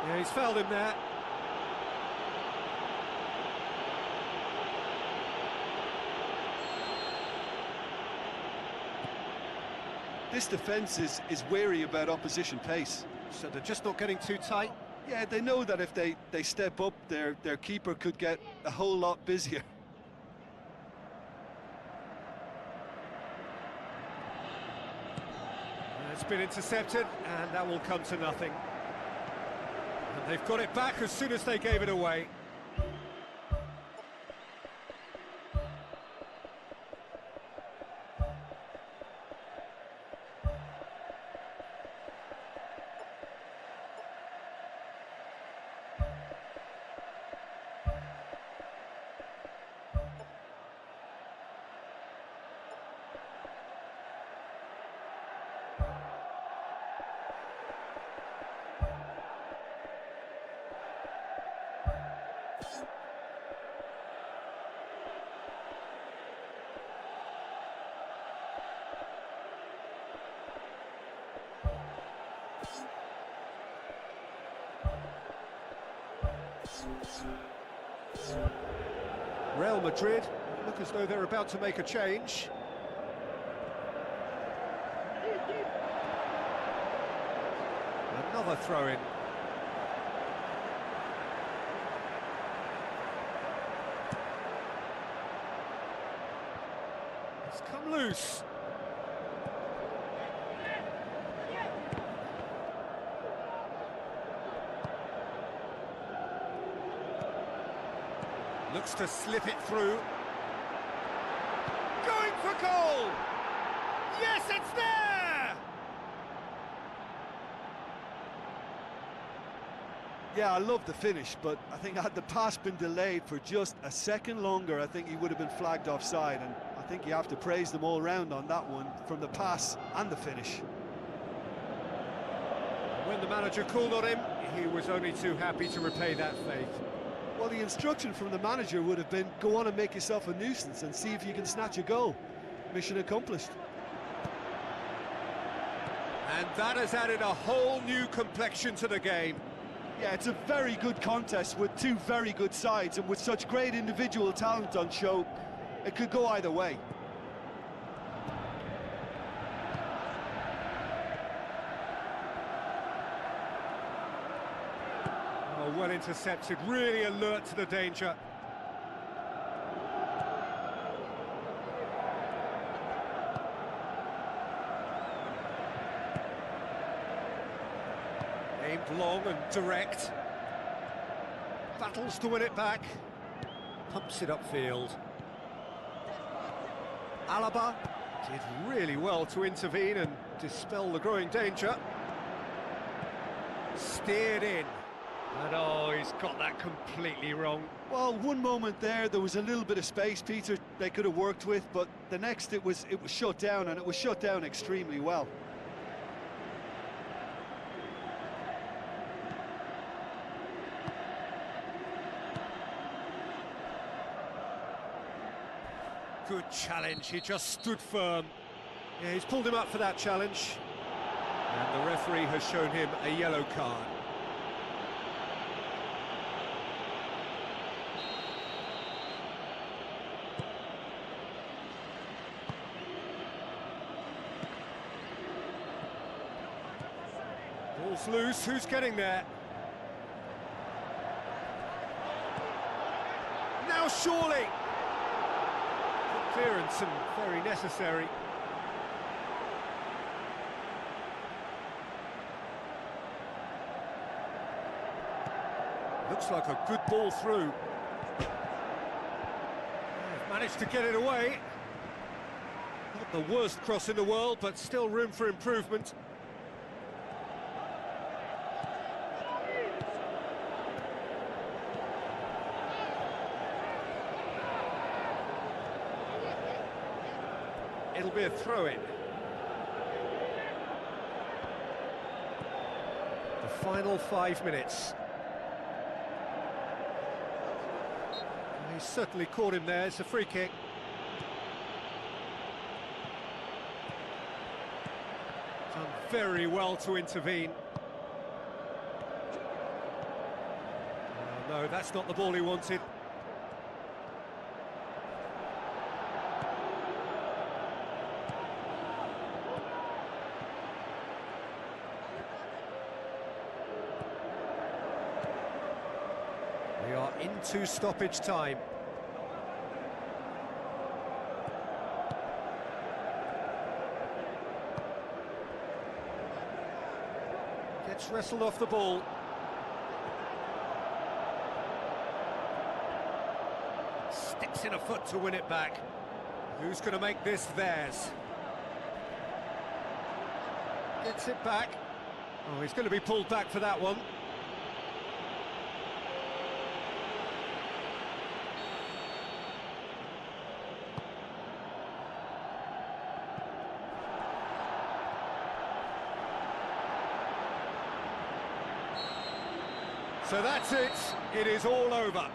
Yeah, he's fouled him there. This defence is wary about opposition pace. So they're just not getting too tight. Yeah, they know that if they step up, their keeper could get a whole lot busier. It's been intercepted, and that will come to nothing. And they've got it back as soon as they gave it away. Real Madrid look as though they're about to make a change. Another throw-in. It's come loose. Looks to slip it through. Going for goal! Yes, it's there! Yeah, I love the finish, but I think had the pass been delayed for just a second longer, I think he would have been flagged offside, and I think you have to praise them all round on that one, from the pass and the finish. When the manager called on him, he was only too happy to repay that faith. Well, the instruction from the manager would have been, go on and make yourself a nuisance and see if you can snatch a goal. Mission accomplished. And that has added a whole new complexion to the game. Yeah, it's a very good contest with two very good sides, and with such great individual talent on show, it could go either way. Oh, well intercepted, really alert to the danger. Aimed long and direct. Battles to win it back. Pumps it upfield. Alaba did really well to intervene and dispel the growing danger. Steered in. And oh, he's got that completely wrong. Well, one moment there was a little bit of space, Peter, they could have worked with, but the next it was shut down, and it was shut down extremely well. Good challenge, he just stood firm. Yeah, he's pulled him up for that challenge. And the referee has shown him a yellow card. Ball's loose, who's getting there? Now surely! Good clearance and very necessary. Looks like a good ball through. Managed to get it away. Not the worst cross in the world, but still room for improvement. it'll be a throw-in. The final 5 minutes. He's certainly caught him there. It's a free kick. Done very well to intervene. No, that's not the ball he wanted. We are into stoppage time. Gets wrestled off the ball. Sticks in a foot to win it back. Who's going to make this theirs? Gets it back. Oh, he's going to be pulled back for that one. So that's it. It is all over.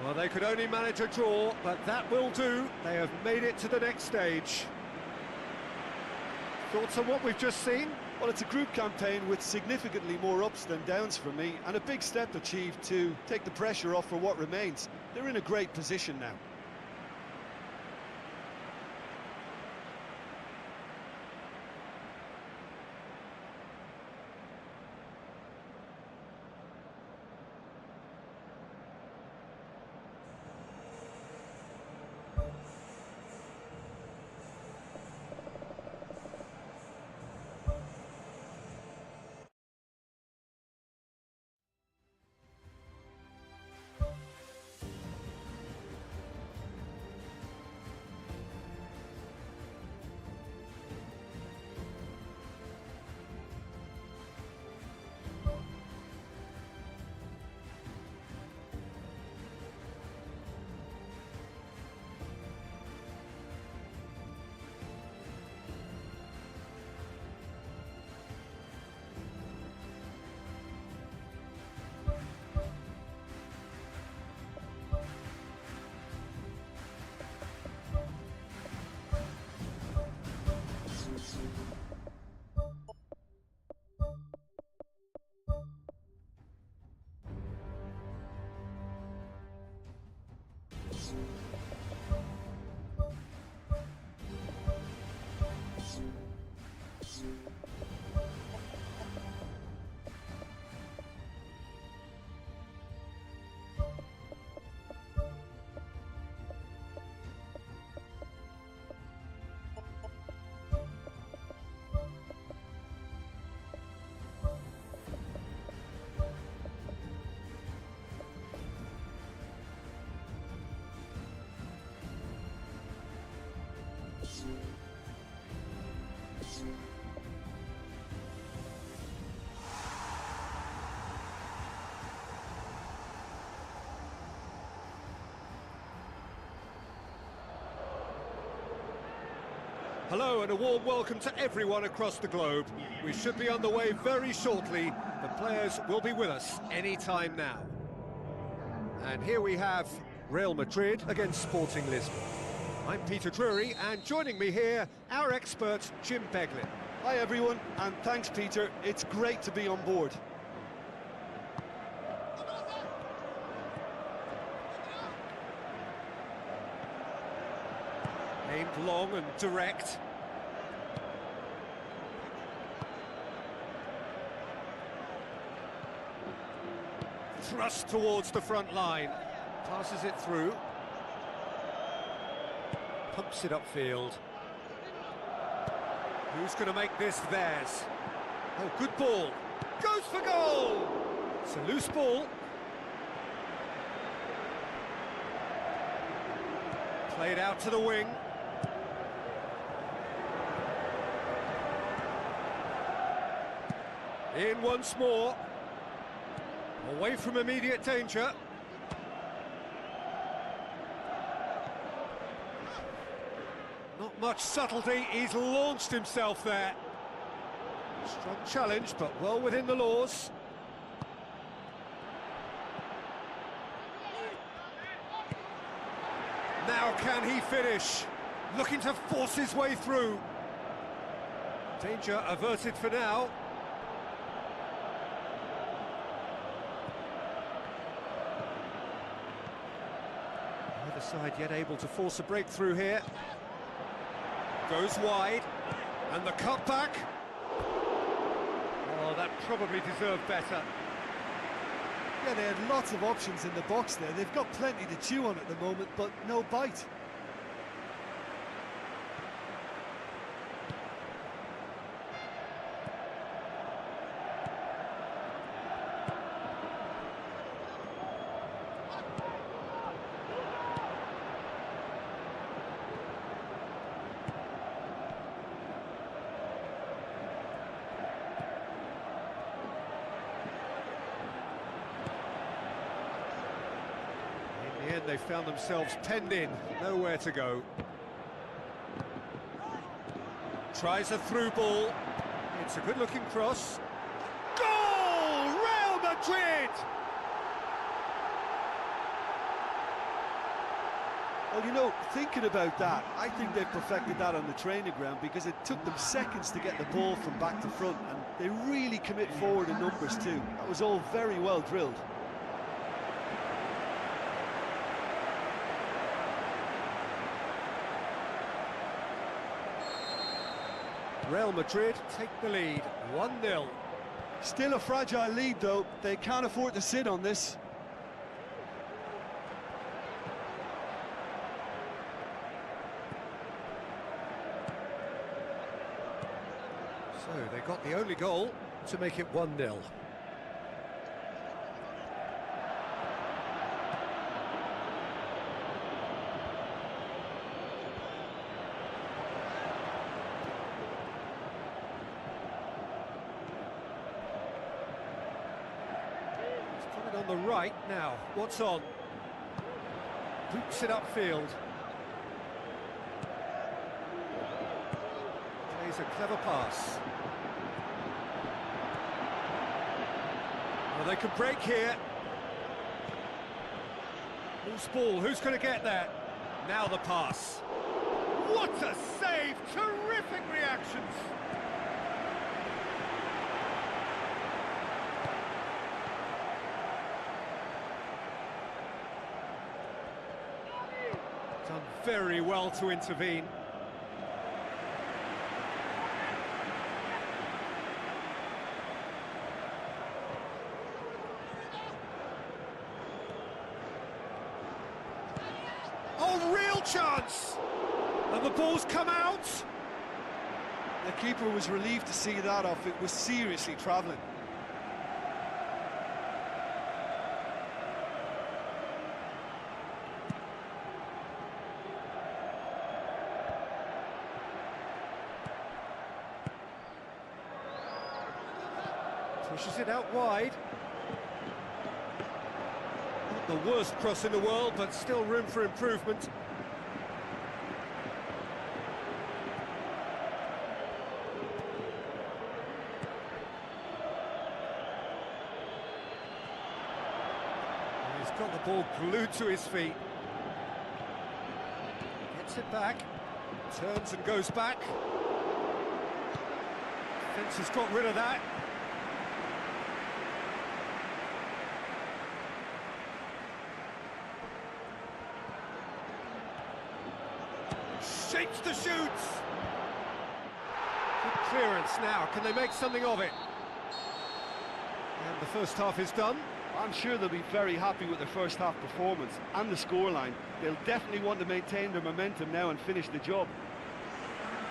Well, they could only manage a draw, but that will do. They have made it to the next stage. Thoughts on what we've just seen? Well, it's a group campaign with significantly more ups than downs for me, and a big step achieved to take the pressure off for what remains. They're in a great position now. Hello and a warm welcome to everyone across the globe. We should be on the way very shortly. The players will be with us any time now. And here we have Real Madrid against Sporting Lisbon. I'm Peter Drury, and joining me here, our expert Jim Beglin. Hi everyone, and thanks Peter, it's great to be on board. Aimed long and direct. Thrust towards the front line. Passes it through. Pumps it upfield. Who's going to make this theirs? Oh, good ball. Goes for goal! It's a loose ball. Played out to the wing. In once more. Away from immediate danger. Not much subtlety, he's launched himself there. Strong challenge, but well within the laws. Now can he finish? Looking to force his way through. Danger averted for now. Neither side yet able to force a breakthrough here. Goes wide, and the cutback. Oh, that probably deserved better. Yeah, they had lots of options in the box there. They've got plenty to chew on at the moment, but no bite. In the end, they found themselves penned in, nowhere to go. Tries a through ball. It's a good-looking cross. Goal! Real Madrid! Well, you know, thinking about that, I think they've perfected that on the training ground because it took them seconds to get the ball from back to front, and they really commit forward in numbers too. That was all very well drilled. Real Madrid take the lead, 1-0. Still a fragile lead though, they can't afford to sit on this. So they got the only goal to make it 1-0. On the right now, what's on? Boots it upfield. Plays a clever pass. Well, they could break here. Loose ball, who's going to get there? Now the pass. What a save! Terrific reactions! Done very well to intervene. Oh, real chance! And the ball's come out! The keeper was relieved to see that off. It was seriously travelling. Pushes it out wide. Not the worst cross in the world, but still room for improvement. And he's got the ball glued to his feet. Gets it back. Turns and goes back. Defence has got rid of that. Shapes the shoots. Good clearance now. Can they make something of it? And the first half is done. I'm sure they'll be very happy with their first half performance and the scoreline. They'll definitely want to maintain their momentum now and finish the job.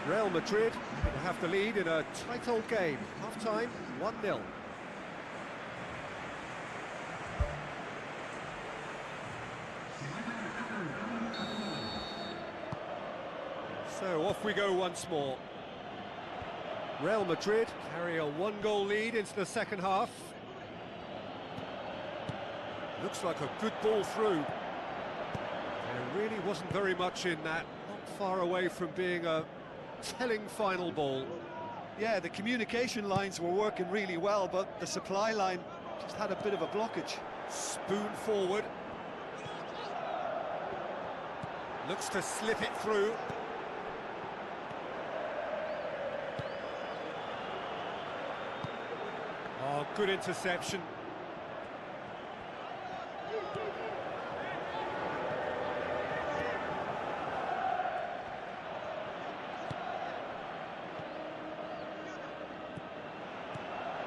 Real Madrid will have the lead in a tight old game. Half-time, 1-0. So off we go once more. Real Madrid carry a one-goal lead into the second half. Looks like a good ball through. There really wasn't very much in that. Not far away from being a telling final ball. Yeah, the communication lines were working really well, but the supply line just had a bit of a blockage. Spoon forward. Looks to slip it through. Oh, good interception.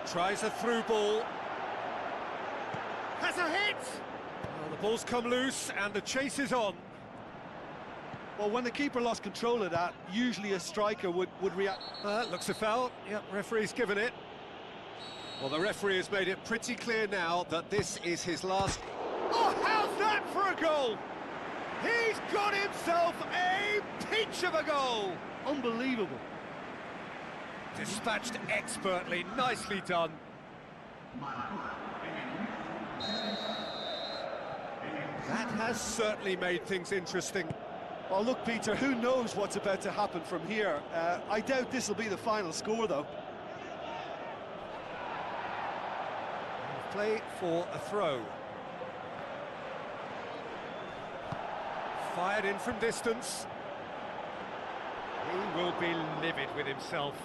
Tries a through ball. Has a hit! Well, the ball's come loose and the chase is on. Well, when the keeper lost control of that, usually a striker would react. Looks a foul. Yep, referee's given it. Well, the referee has made it pretty clear now that this is his last... Oh, how's that for a goal? He's got himself a peach of a goal! Unbelievable. Dispatched expertly, nicely done. That has certainly made things interesting. Well, look, Peter, who knows what's about to happen from here? I doubt this will be the final score, though. Play for a throw. Fired in from distance. He will be livid with himself.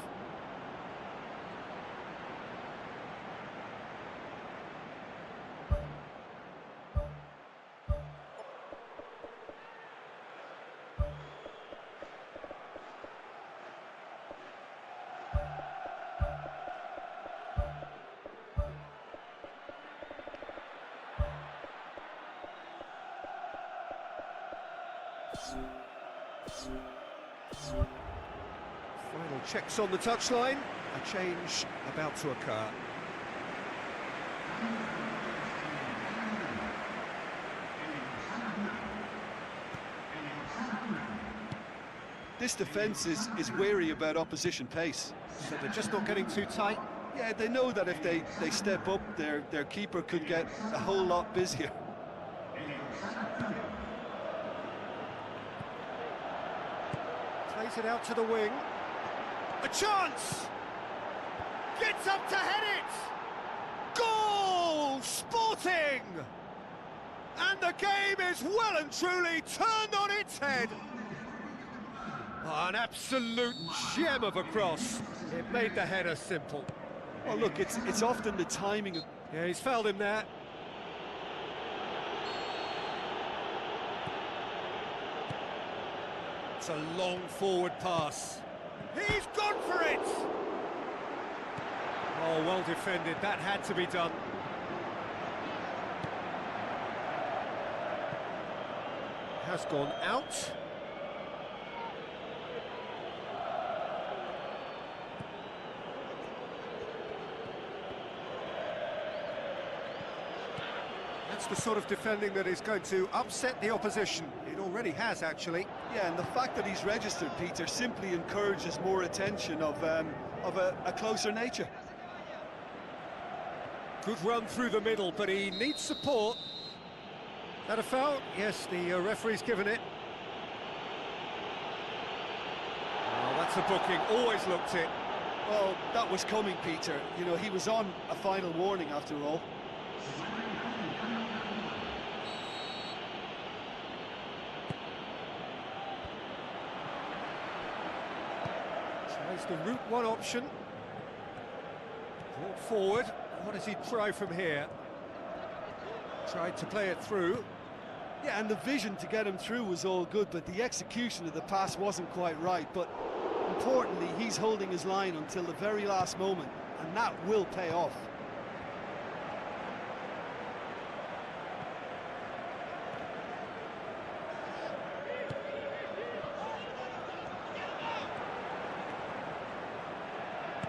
Final checks on the touchline. A change about to occur. This defence is wary about opposition pace. So they're just not getting too tight. Yeah, they know that if they step up, their keeper could get a whole lot busier. Plays it out to the wing. A chance! Gets up to head it! Goal! Sporting! And the game is well and truly turned on its head. Oh, an absolute gem of a cross. It made the header simple. Well, look, it's often the timing of... Yeah, he's fouled him there. It's a long forward pass. He's gone for it! Oh, well defended. That had to be done. Has gone out. That's the sort of defending that is going to upset the opposition. It already has, actually. Yeah, and the fact that he's registered, Peter, simply encourages more attention of a closer nature. Good run through the middle, but he needs support. That a foul? Yes, the referee's given it. Oh, that's a booking. Always looked it. Well, that was coming, Peter. You know, he was on a final warning after all. Tries the route one option. Brought forward. What does he try from here? Tried to play it through. Yeah, and the vision to get him through was all good, but the execution of the pass wasn't quite right. But importantly, he's holding his line until the very last moment, and that will pay off.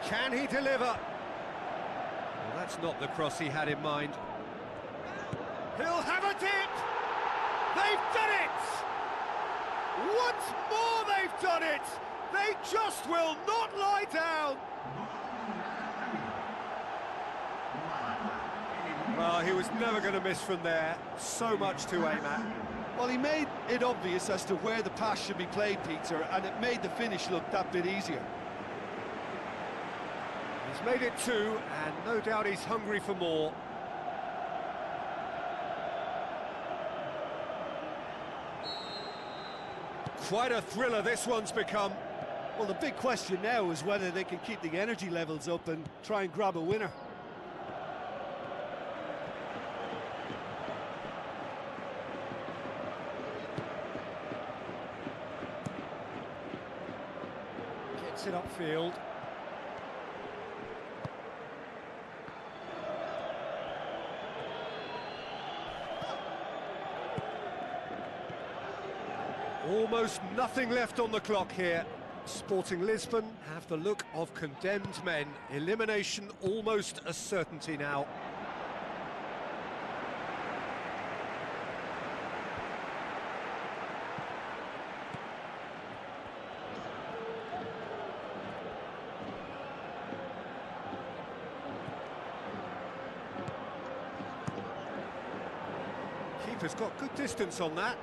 Can he deliver? Well, that's not the cross he had in mind. He'll have a dip! They've done it! Once more they've done it! They just will not lie down! Well, he was never going to miss from there. So much to aim at. Well, he made it obvious as to where the pass should be played, Peter, and it made the finish look that bit easier. He's made it two, and no doubt he's hungry for more. Quite a thriller this one's become. Well, the big question now is whether they can keep the energy levels up and try and grab a winner. Gets it upfield. Almost nothing left on the clock here. Sporting Lisbon have the look of condemned men. Elimination almost a certainty now. Keeper's got good distance on that.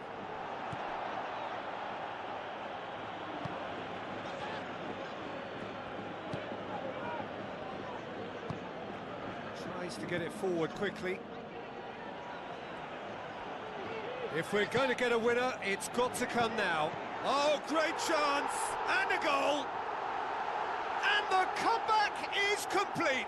Tries to get it forward quickly. If we're going to get a winner, it's got to come now. Oh, great chance! And a goal! And the comeback is complete!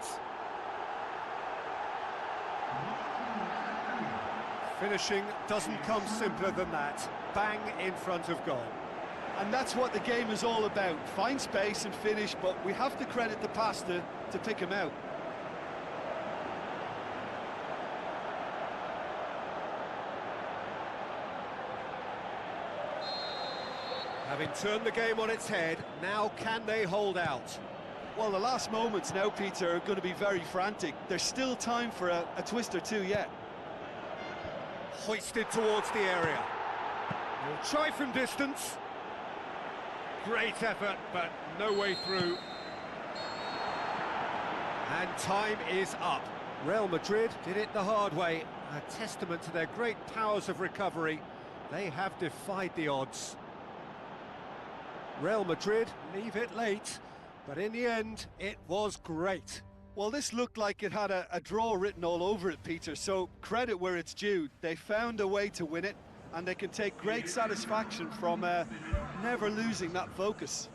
Finishing doesn't come simpler than that. Bang in front of goal. And that's what the game is all about. Find space and finish, but we have to credit the passer to pick him out. Having turned the game on its head, now can they hold out? Well, the last moments now, Peter, are going to be very frantic. There's still time for a twist or two yet. Hoisted towards the area. He'll try from distance. Great effort, but no way through. And time is up. Real Madrid did it the hard way. A testament to their great powers of recovery. They have defied the odds. Real Madrid leave it late, but in the end, it was great. Well, this looked like it had a draw written all over it, Peter, so credit where it's due. They found a way to win it, and they can take great satisfaction from never losing that focus.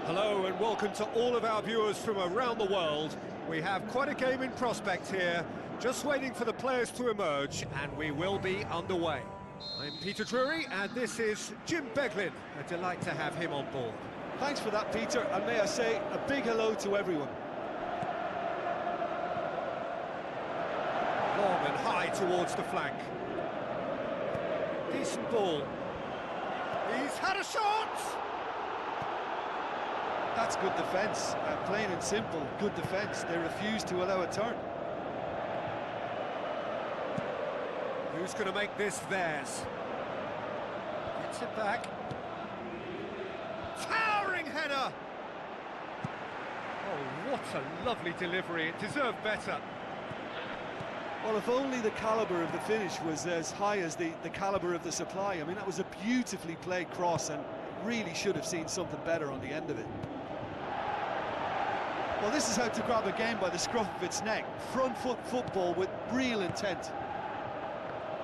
Hello and welcome to all of our viewers from around the world. We have quite a game in prospect here, just waiting for the players to emerge, and we will be underway. I'm Peter Drury, and this is Jim Beglin. A delight to have him on board. Thanks for that, Peter, and may I say a big hello to everyone. Long and high towards the flank. Decent ball. He's had a shot! That's good defence, plain and simple, good defence. They refuse to allow a turn. Who's going to make this theirs? Gets it back. Towering header! Oh, what a lovely delivery. It deserved better. Well, if only the calibre of the finish was as high as the calibre of the supply. I mean, that was a beautifully played cross and really should have seen something better on the end of it. Well, this is how to grab a game by the scruff of its neck. Front foot football with real intent.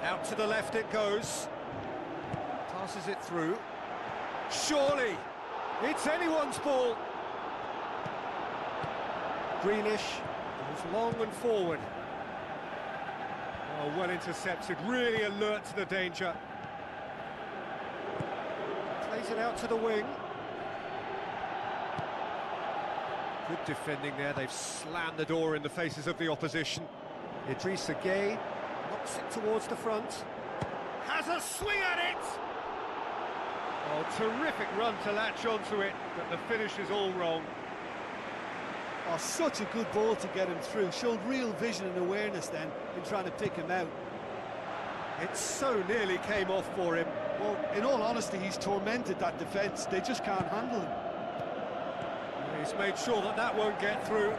Out to the left it goes. Passes it through. Surely, it's anyone's ball. Grealish goes long and forward. Oh, well intercepted, really alert to the danger. Plays it out to the wing. Good defending there, they've slammed the door in the faces of the opposition. Idrissa Gueye knocks it towards the front. Has a swing at it! Oh, terrific run to latch onto it, but the finish is all wrong. Oh, such a good ball to get him through. Showed real vision and awareness then in trying to pick him out. It so nearly came off for him. Well, in all honesty, he's tormented that defence. They just can't handle him. He's made sure that that won't get through.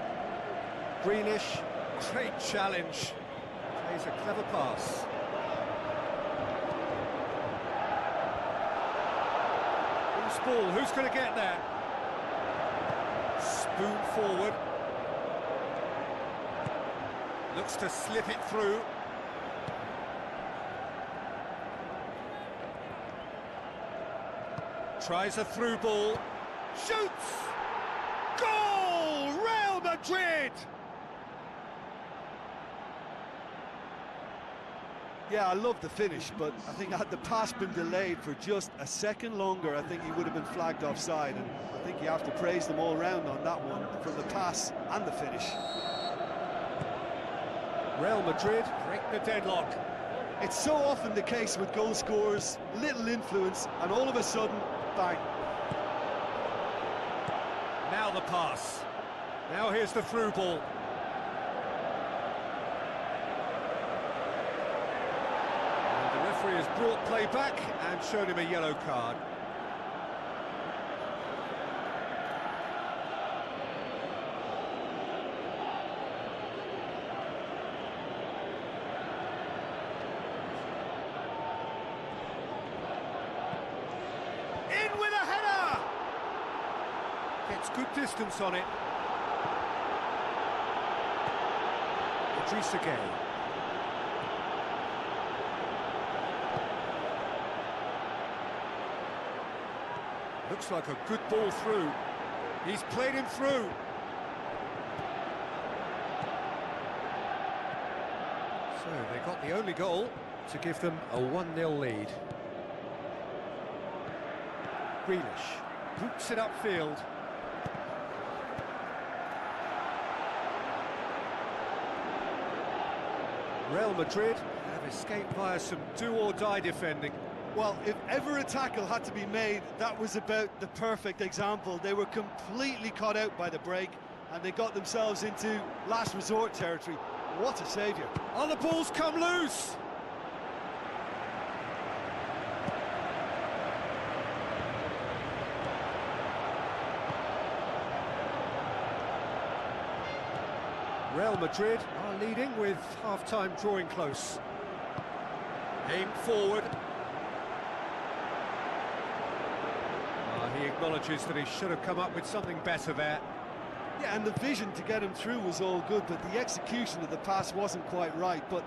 Grealish, great challenge. Plays a clever pass. Loose ball, who's going to get there? Spoon forward. Looks to slip it through. Tries a through ball. Shoots! Goal! Real Madrid! Yeah, I love the finish, but I think had the pass been delayed for just a second longer, I think he would have been flagged offside, and I think you have to praise them all round on that one, from the pass and the finish. Real Madrid break the deadlock. It's so often the case with goal scorers, little influence, and all of a sudden, bang. Now the pass. Now here's the through ball. And the referee has brought play back and shown him a yellow card. In with a header! Gets good distance on it. Idrissa Gueye. Looks like a good ball through. He's played him through. So they got the only goal to give them a 1-0 lead. Grealish boots it upfield. Real Madrid have escaped via some do-or-die defending. Well, if ever a tackle had to be made, that was about the perfect example. They were completely caught out by the break, and they got themselves into last resort territory. What a saviour. Oh, the ball's come loose! Real Madrid are leading with half-time drawing close. Aimed forward. He acknowledges that he should have come up with something better there. Yeah, and the vision to get him through was all good, but the execution of the pass wasn't quite right. But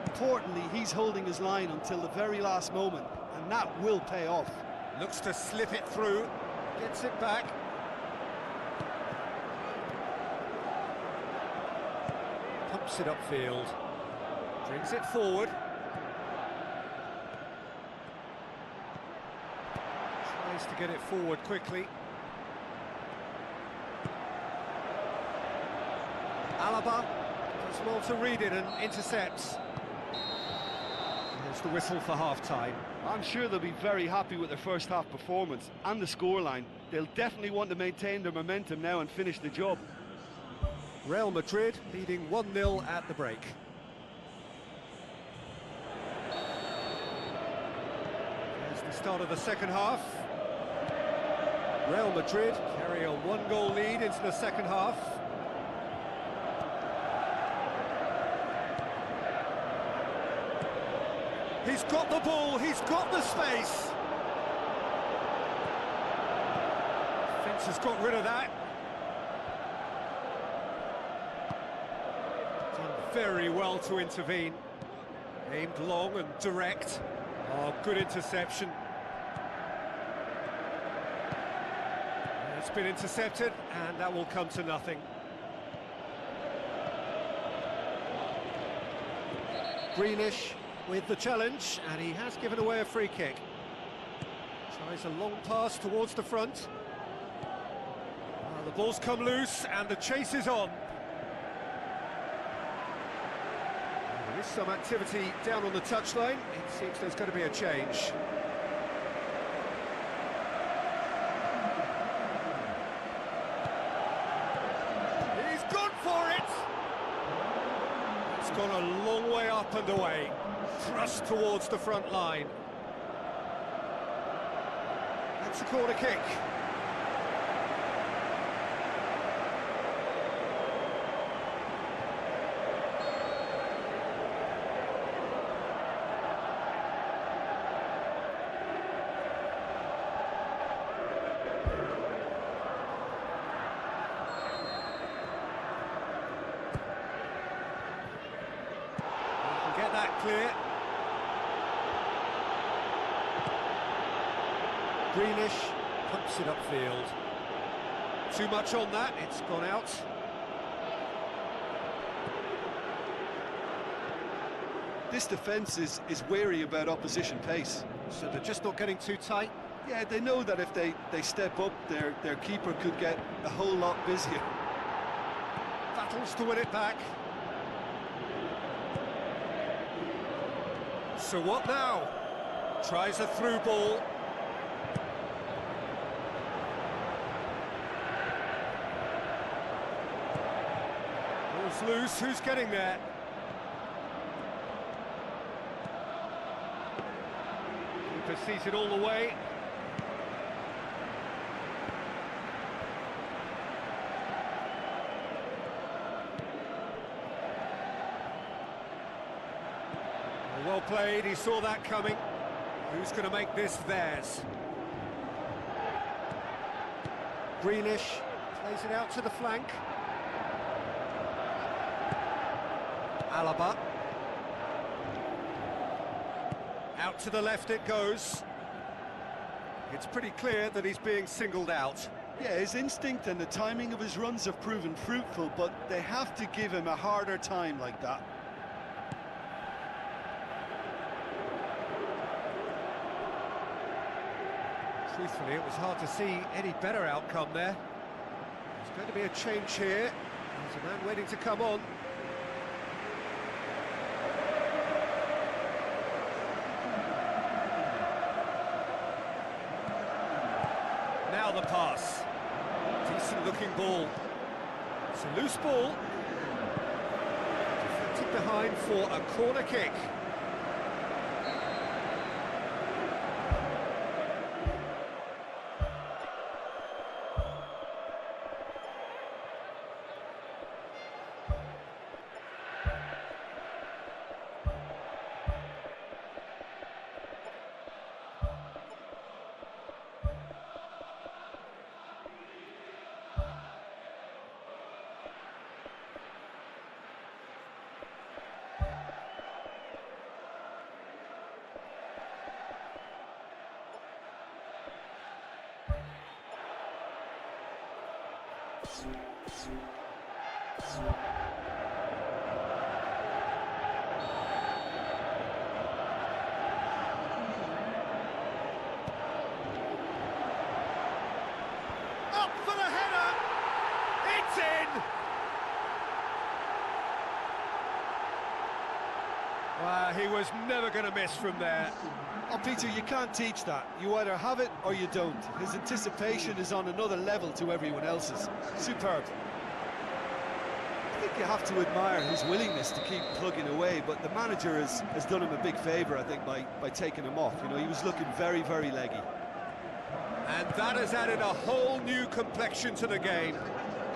importantly, he's holding his line until the very last moment, and that will pay off. Looks to slip it through, gets it back. Pumps it upfield, brings it forward. Tries to get it forward quickly. Alaba does well to read it and intercepts. There's the whistle for half-time. I'm sure they'll be very happy with their first half performance and the scoreline. They'll definitely want to maintain their momentum now and finish the job. Real Madrid leading 1-0 at the break. There's the start of the second half. Real Madrid carry a 1-goal lead into the second half. He's got the ball, he's got the space. Fence has got rid of that. Done very well to intervene. Aimed long and direct. Oh, good interception. It's been intercepted, and that will come to nothing. Greenish with the challenge, and he has given away a free kick. Tries a long pass towards the front. The ball's come loose, and the chase is on. There is some activity down on the touchline. It seems there's going to be a change. He's gone for it! It's gone a long way up and away. Thrust towards the front line. That's a corner kick. Get that clear. Greenish pumps it upfield. Too much on that, it's gone out. This defence is wary about opposition pace. So they're just not getting too tight? Yeah, they know that if they step up, their keeper could get a whole lot busier. Battles to win it back. So what now? Tries a through ball. Ball's loose, who's getting there? Keeper sees it all the way. Well played, he saw that coming. Who's going to make this theirs? Greenish plays it out to the flank. Alaba. Out to the left it goes. It's pretty clear that he's being singled out. Yeah, his instinct and the timing of his runs have proven fruitful, but they have to give him a harder time like that. Truthfully, it was hard to see any better outcome there. There's going to be a change here. There's a man waiting to come on. Now the pass. Decent looking ball. It's a loose ball. Deflected behind for a corner kick. Up for the header! It's in! Well, he was never going to miss from there. Oh, Peter, you can't teach that. You either have it or you don't. His anticipation is on another level to everyone else's. Superb. I think you have to admire his willingness to keep plugging away, but the manager has done him a big favour, I think, by taking him off. You know, he was looking very, very leggy. And that has added a whole new complexion to the game.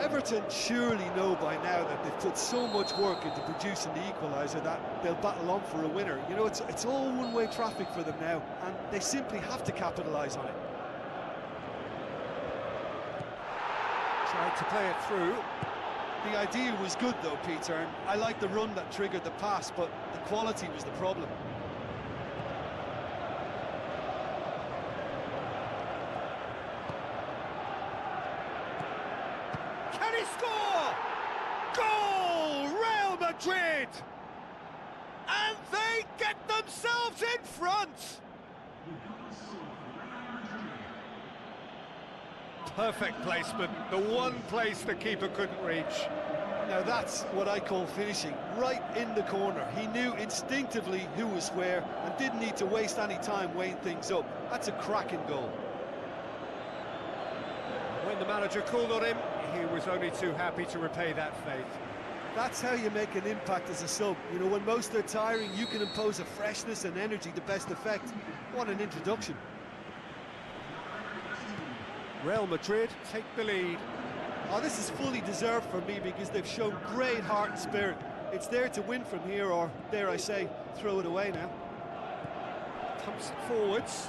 Everton surely know by now that they've put so much work into producing the equaliser that they'll battle on for a winner. You know, it's all one-way traffic for them now, and they simply have to capitalise on it. Tried to play it through. The idea was good though, Peter, and I like the run that triggered the pass, but the quality was the problem. Can he score? Goal! Real Madrid! And they get themselves in front! Perfect placement, the one place the keeper couldn't reach. Now that's what I call finishing, right in the corner. He knew instinctively who was where and didn't need to waste any time weighing things up. That's a cracking goal. When the manager called on him, he was only too happy to repay that faith. That's how you make an impact as a sub. You know, when most are tiring, you can impose a freshness and energy to best effect. What an introduction. Real Madrid take the lead. Oh, this is fully deserved for me because they've shown great heart and spirit. It's there to win from here, or dare I say, throw it away now. Pumps it forwards.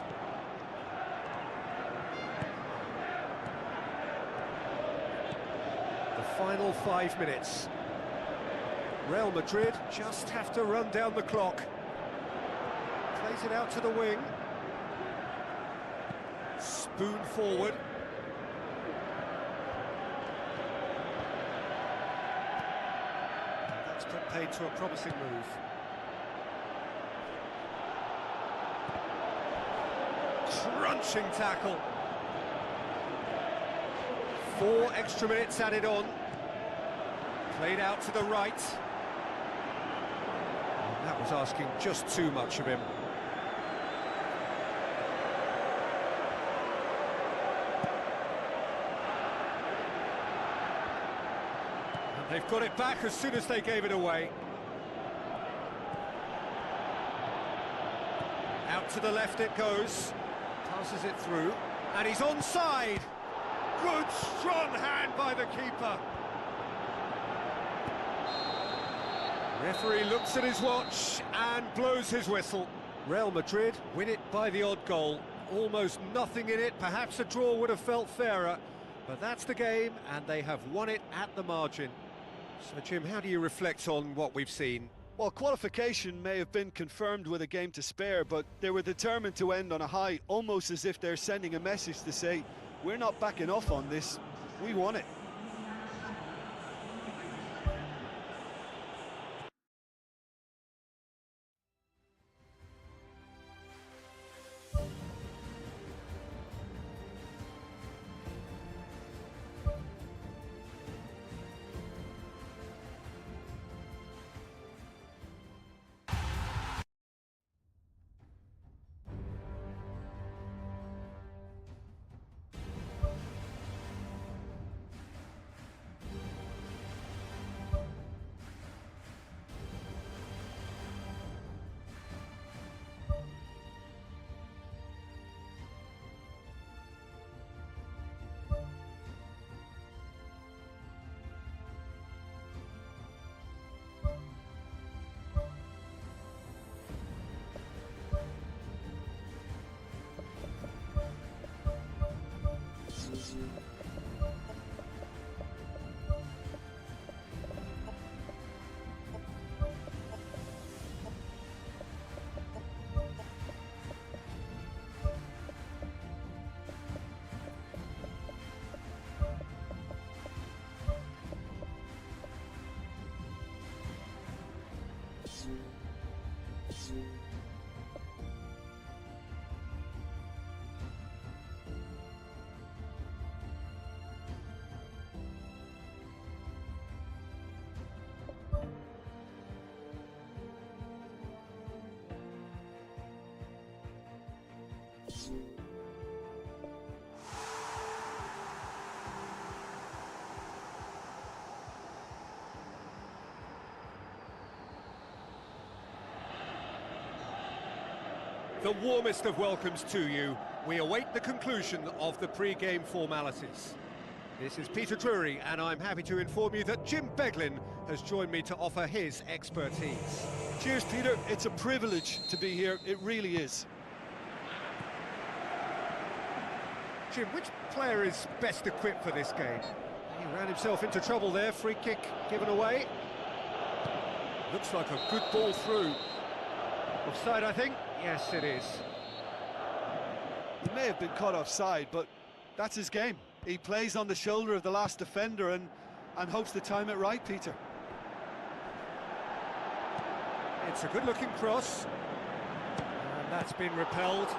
The final 5 minutes. Real Madrid just have to run down the clock. Plays it out to the wing. Spoon forward. That's put paid to a promising move. Crunching tackle. 4 extra minutes added on. Played out to the right. And that was asking just too much of him. And they've got it back as soon as they gave it away. Out to the left it goes. Passes it through. And he's onside. Good, strong hand by the keeper. Referee looks at his watch and blows his whistle. Real Madrid win it by the odd goal. Almost nothing in it. Perhaps a draw would have felt fairer. But that's the game, and they have won it at the margin. So, Jim, how do you reflect on what we've seen? Well, qualification may have been confirmed with a game to spare, but they were determined to end on a high, almost as if they're sending a message to say, we're not backing off on this, we won it. The warmest of welcomes to you. We await the conclusion of the pre-game formalities. This is Peter Drury, and I'm happy to inform you that Jim Beglin has joined me to offer his expertise. Cheers, Peter. It's a privilege to be here. It really is. Jim, which player is best equipped for this game? He ran himself into trouble there. Free kick given away. Looks like a good ball through. Offside, I think. Yes, it is. He may have been caught offside, but that's his game. He plays on the shoulder of the last defender and hopes to time it right, Peter. It's a good-looking cross. And that's been repelled.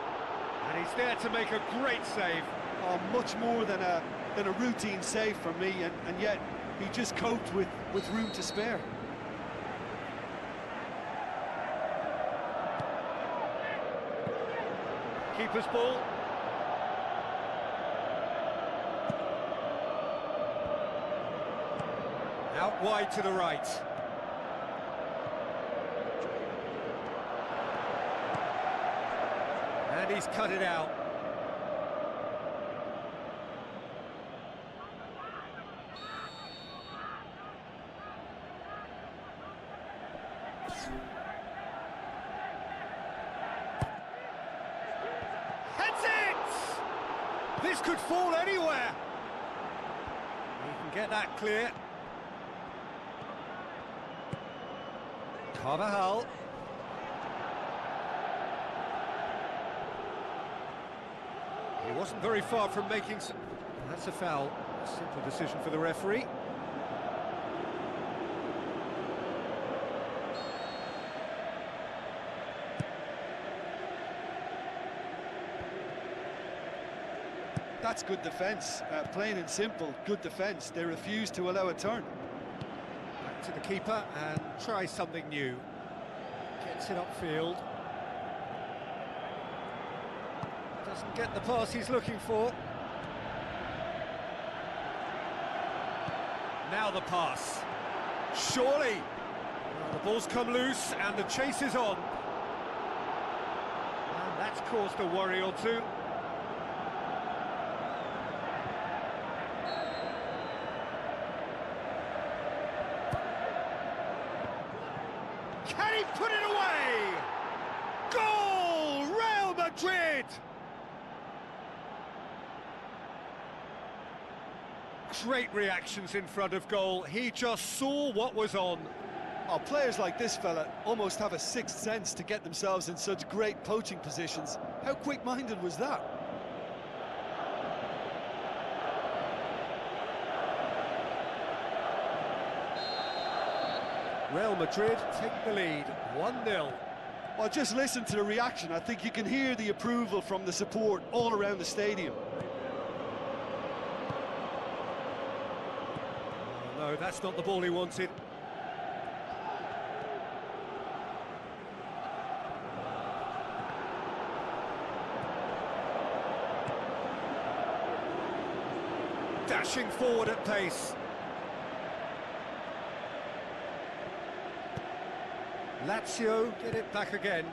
And he's there to make a great save. Oh, much more than a routine save for me, and yet he just coped with room to spare. Keeper's ball. Out wide to the right. And he's cut it out. Heads it! This could fall anywhere. He can get that clear. Carvajal. He wasn't very far from making some... That's a foul. A simple decision for the referee. That's good defence, plain and simple, good defence. They refuse to allow a turn. Back to the keeper and try something new. Gets it upfield. Doesn't get the pass he's looking for. Now the pass. Surely! Well, the ball's come loose and the chase is on. And that's caused a worry or two. Can he put it away? Goal! Real Madrid! Great reactions in front of goal. He just saw what was on. Oh, players like this fella almost have a sixth sense to get themselves in such great poaching positions. How quick-minded was that? Real Madrid take the lead, 1-0. Well, just listen to the reaction. I think you can hear the approval from the support all around the stadium. Oh, no, that's not the ball he wanted. Dashing forward at pace. Lazio get it back again.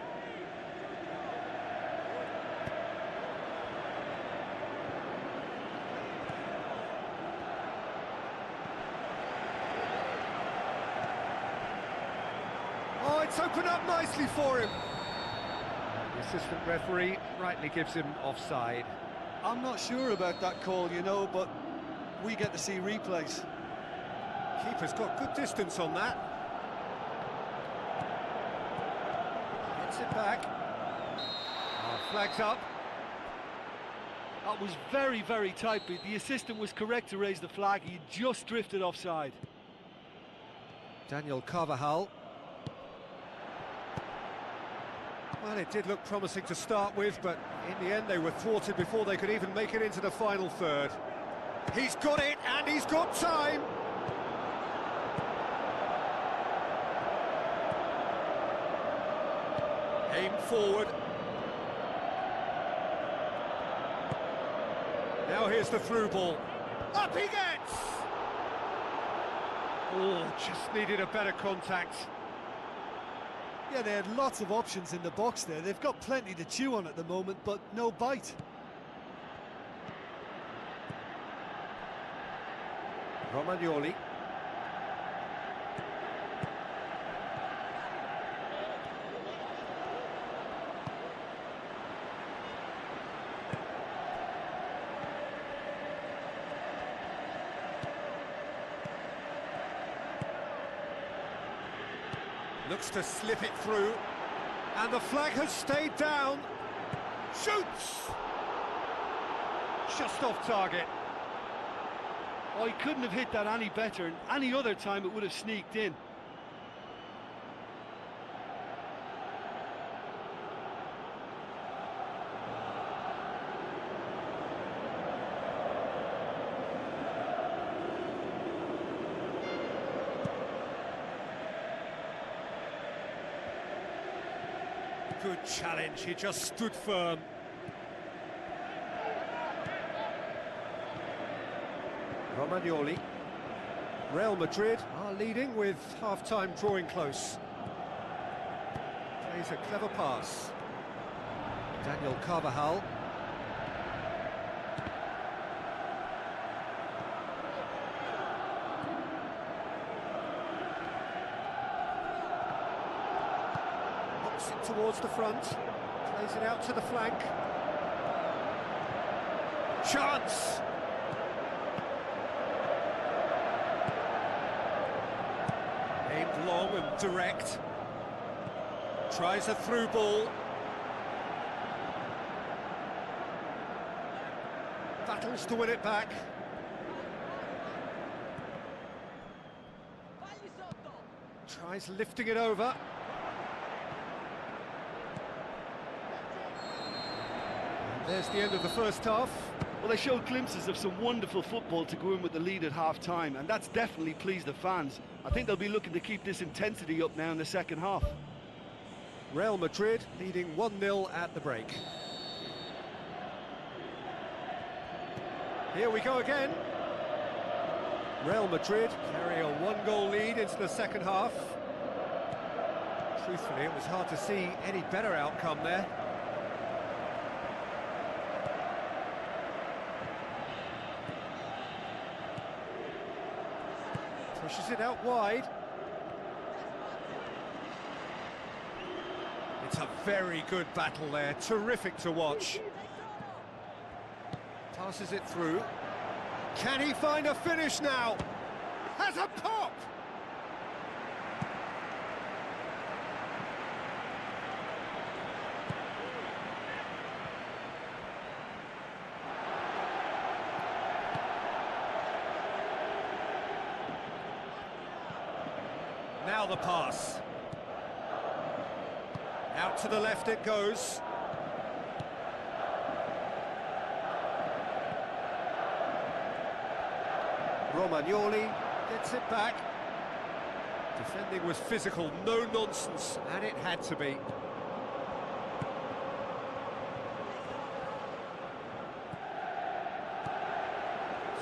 Oh, it's opened up nicely for him. The assistant referee rightly gives him offside. I'm not sure about that call, you know, but we get to see replays. Keeper's got good distance on that. Gets it back. Oh, flags up. That was very, very tight, but the assistant was correct to raise the flag. He just drifted offside. Daniel Carvajal. Well, it did look promising to start with, but in the end they were thwarted before they could even make it into the final third. He's got it, and he's got time! Aim forward. Now here's the through ball. Up he gets! Oh, just needed a better contact. Yeah, they had lots of options in the box there. They've got plenty to chew on at the moment, but no bite. Romagnoli. Looks to slip it through, and the flag has stayed down. Shoots! Just off target. Oh, he couldn't have hit that any better, and any other time it would have sneaked in. Good challenge, he just stood firm. Romagnoli. Real Madrid are leading with half-time drawing close. Plays a clever pass. Daniel Carvajal. Knocks it towards the front. Plays it out to the flank. Chance! Aimed long and direct. Tries a through ball. Battles to win it back. Tries lifting it over. And there's the end of the first half. Well, they showed glimpses of some wonderful football to go in with the lead at half-time, and that's definitely pleased the fans. I think they'll be looking to keep this intensity up now in the second half. Real Madrid leading 1-0 at the break. Here we go again. Real Madrid carry a one-goal lead into the second half. Truthfully, it was hard to see any better outcome there. Pushes it out wide. It's a very good battle there, terrific to watch. Passes it through. Can he find a finish now? Has a pop! Now the pass. Out to the left it goes. Romagnoli gets it back. Defending was physical, no nonsense, and it had to be.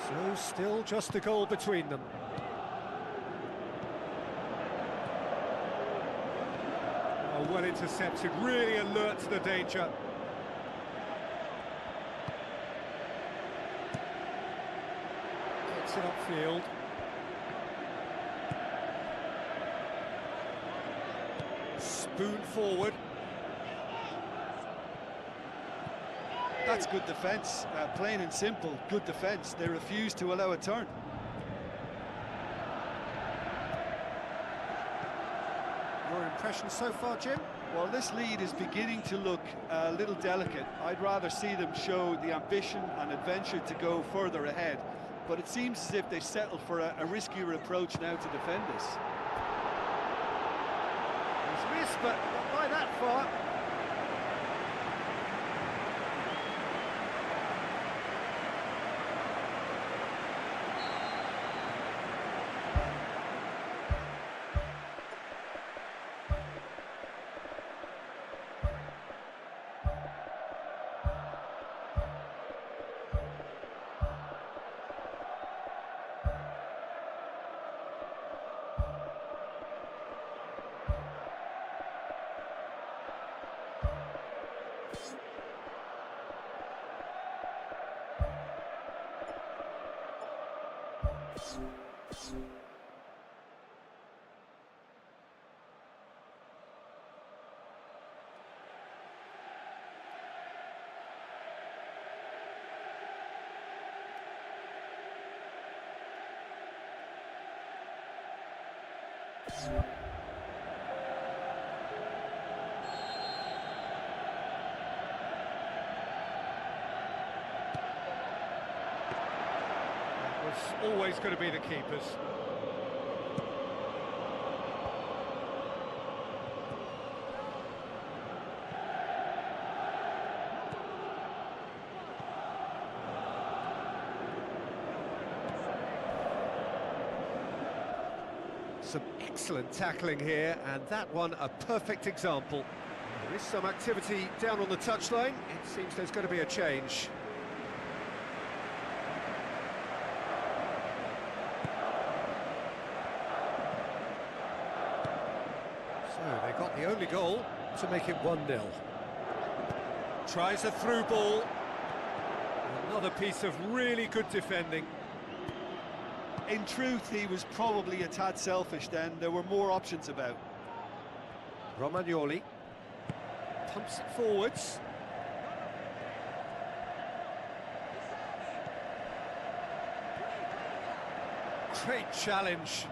So still just a goal between them. Oh, well intercepted, really alert to the danger. Gets it upfield. Spoon forward. That's good defence, plain and simple, good defence. They refuse to allow a turn. Your impression so far, Jim? Well, this lead is beginning to look a little delicate. I'd rather see them show the ambition and adventure to go further ahead. But it seems as if they settle for a riskier approach now to defend this. He's missed, but not by that far. Was always going to be the keepers. Some excellent tackling here, and that one a perfect example. There is some activity down on the touchline. It seems there's going to be a change. So they got the only goal to make it 1-0. Tries a through ball. Another piece of really good defending. In truth, he was probably a tad selfish then. There were more options about. Romagnoli pumps it forwards. Great challenge.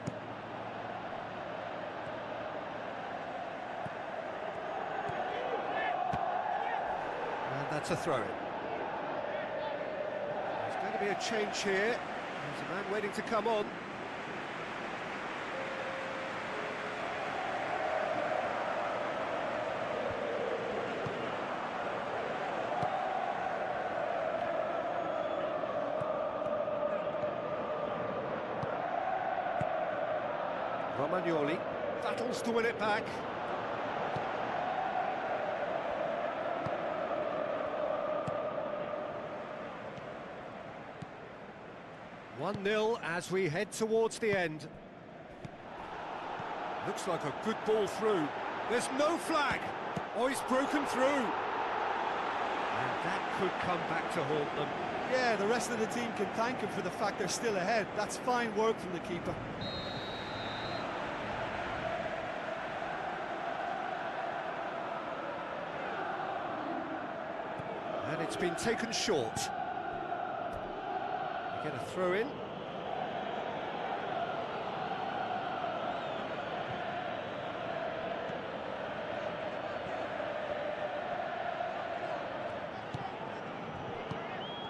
And that's a throw-in. There's going to be a change here. There's a man waiting to come on. Romagnoli battles to win it back. One-nil as we head towards the end. Looks like a good ball through. There's no flag. Oh, he's broken through. And that could come back to haunt them. Yeah, the rest of the team can thank him for the fact they're still ahead. That's fine work from the keeper. And it's been taken short. Get a throw in.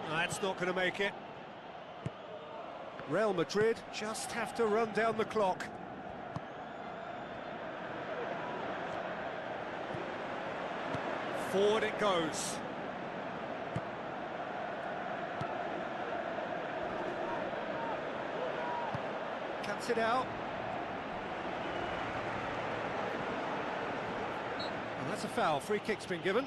That's not going to make it. Real Madrid just have to run down the clock. Forward it goes. Cuts it out. And that's a foul. Free kick's been given.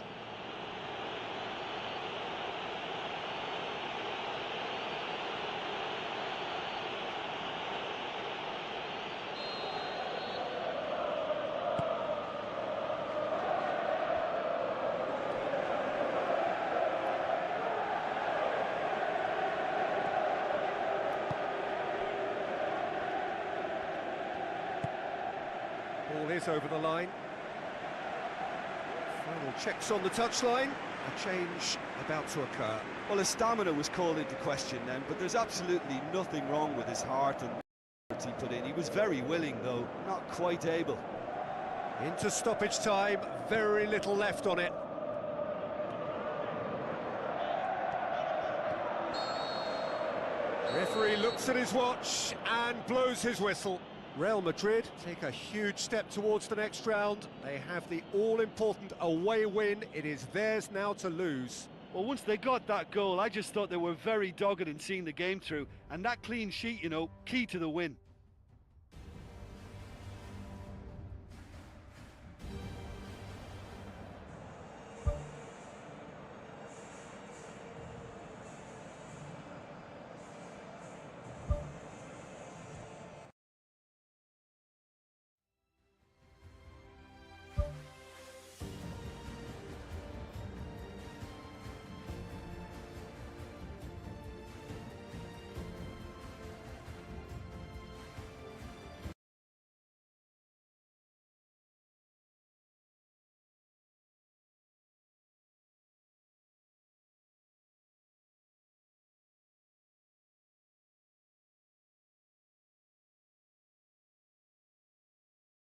Ball is over the line. Final checks on the touchline. A change about to occur. Well, his stamina was called into question then, but there's absolutely nothing wrong with his heart and effort he put in. He was very willing, though, not quite able. Into stoppage time, very little left on it. Referee looks at his watch and blows his whistle. Real Madrid take a huge step towards the next round. They have the all-important away win. It is theirs now to lose. Well, once they got that goal, I just thought they were very dogged in seeing the game through. And that clean sheet, you know, key to the win.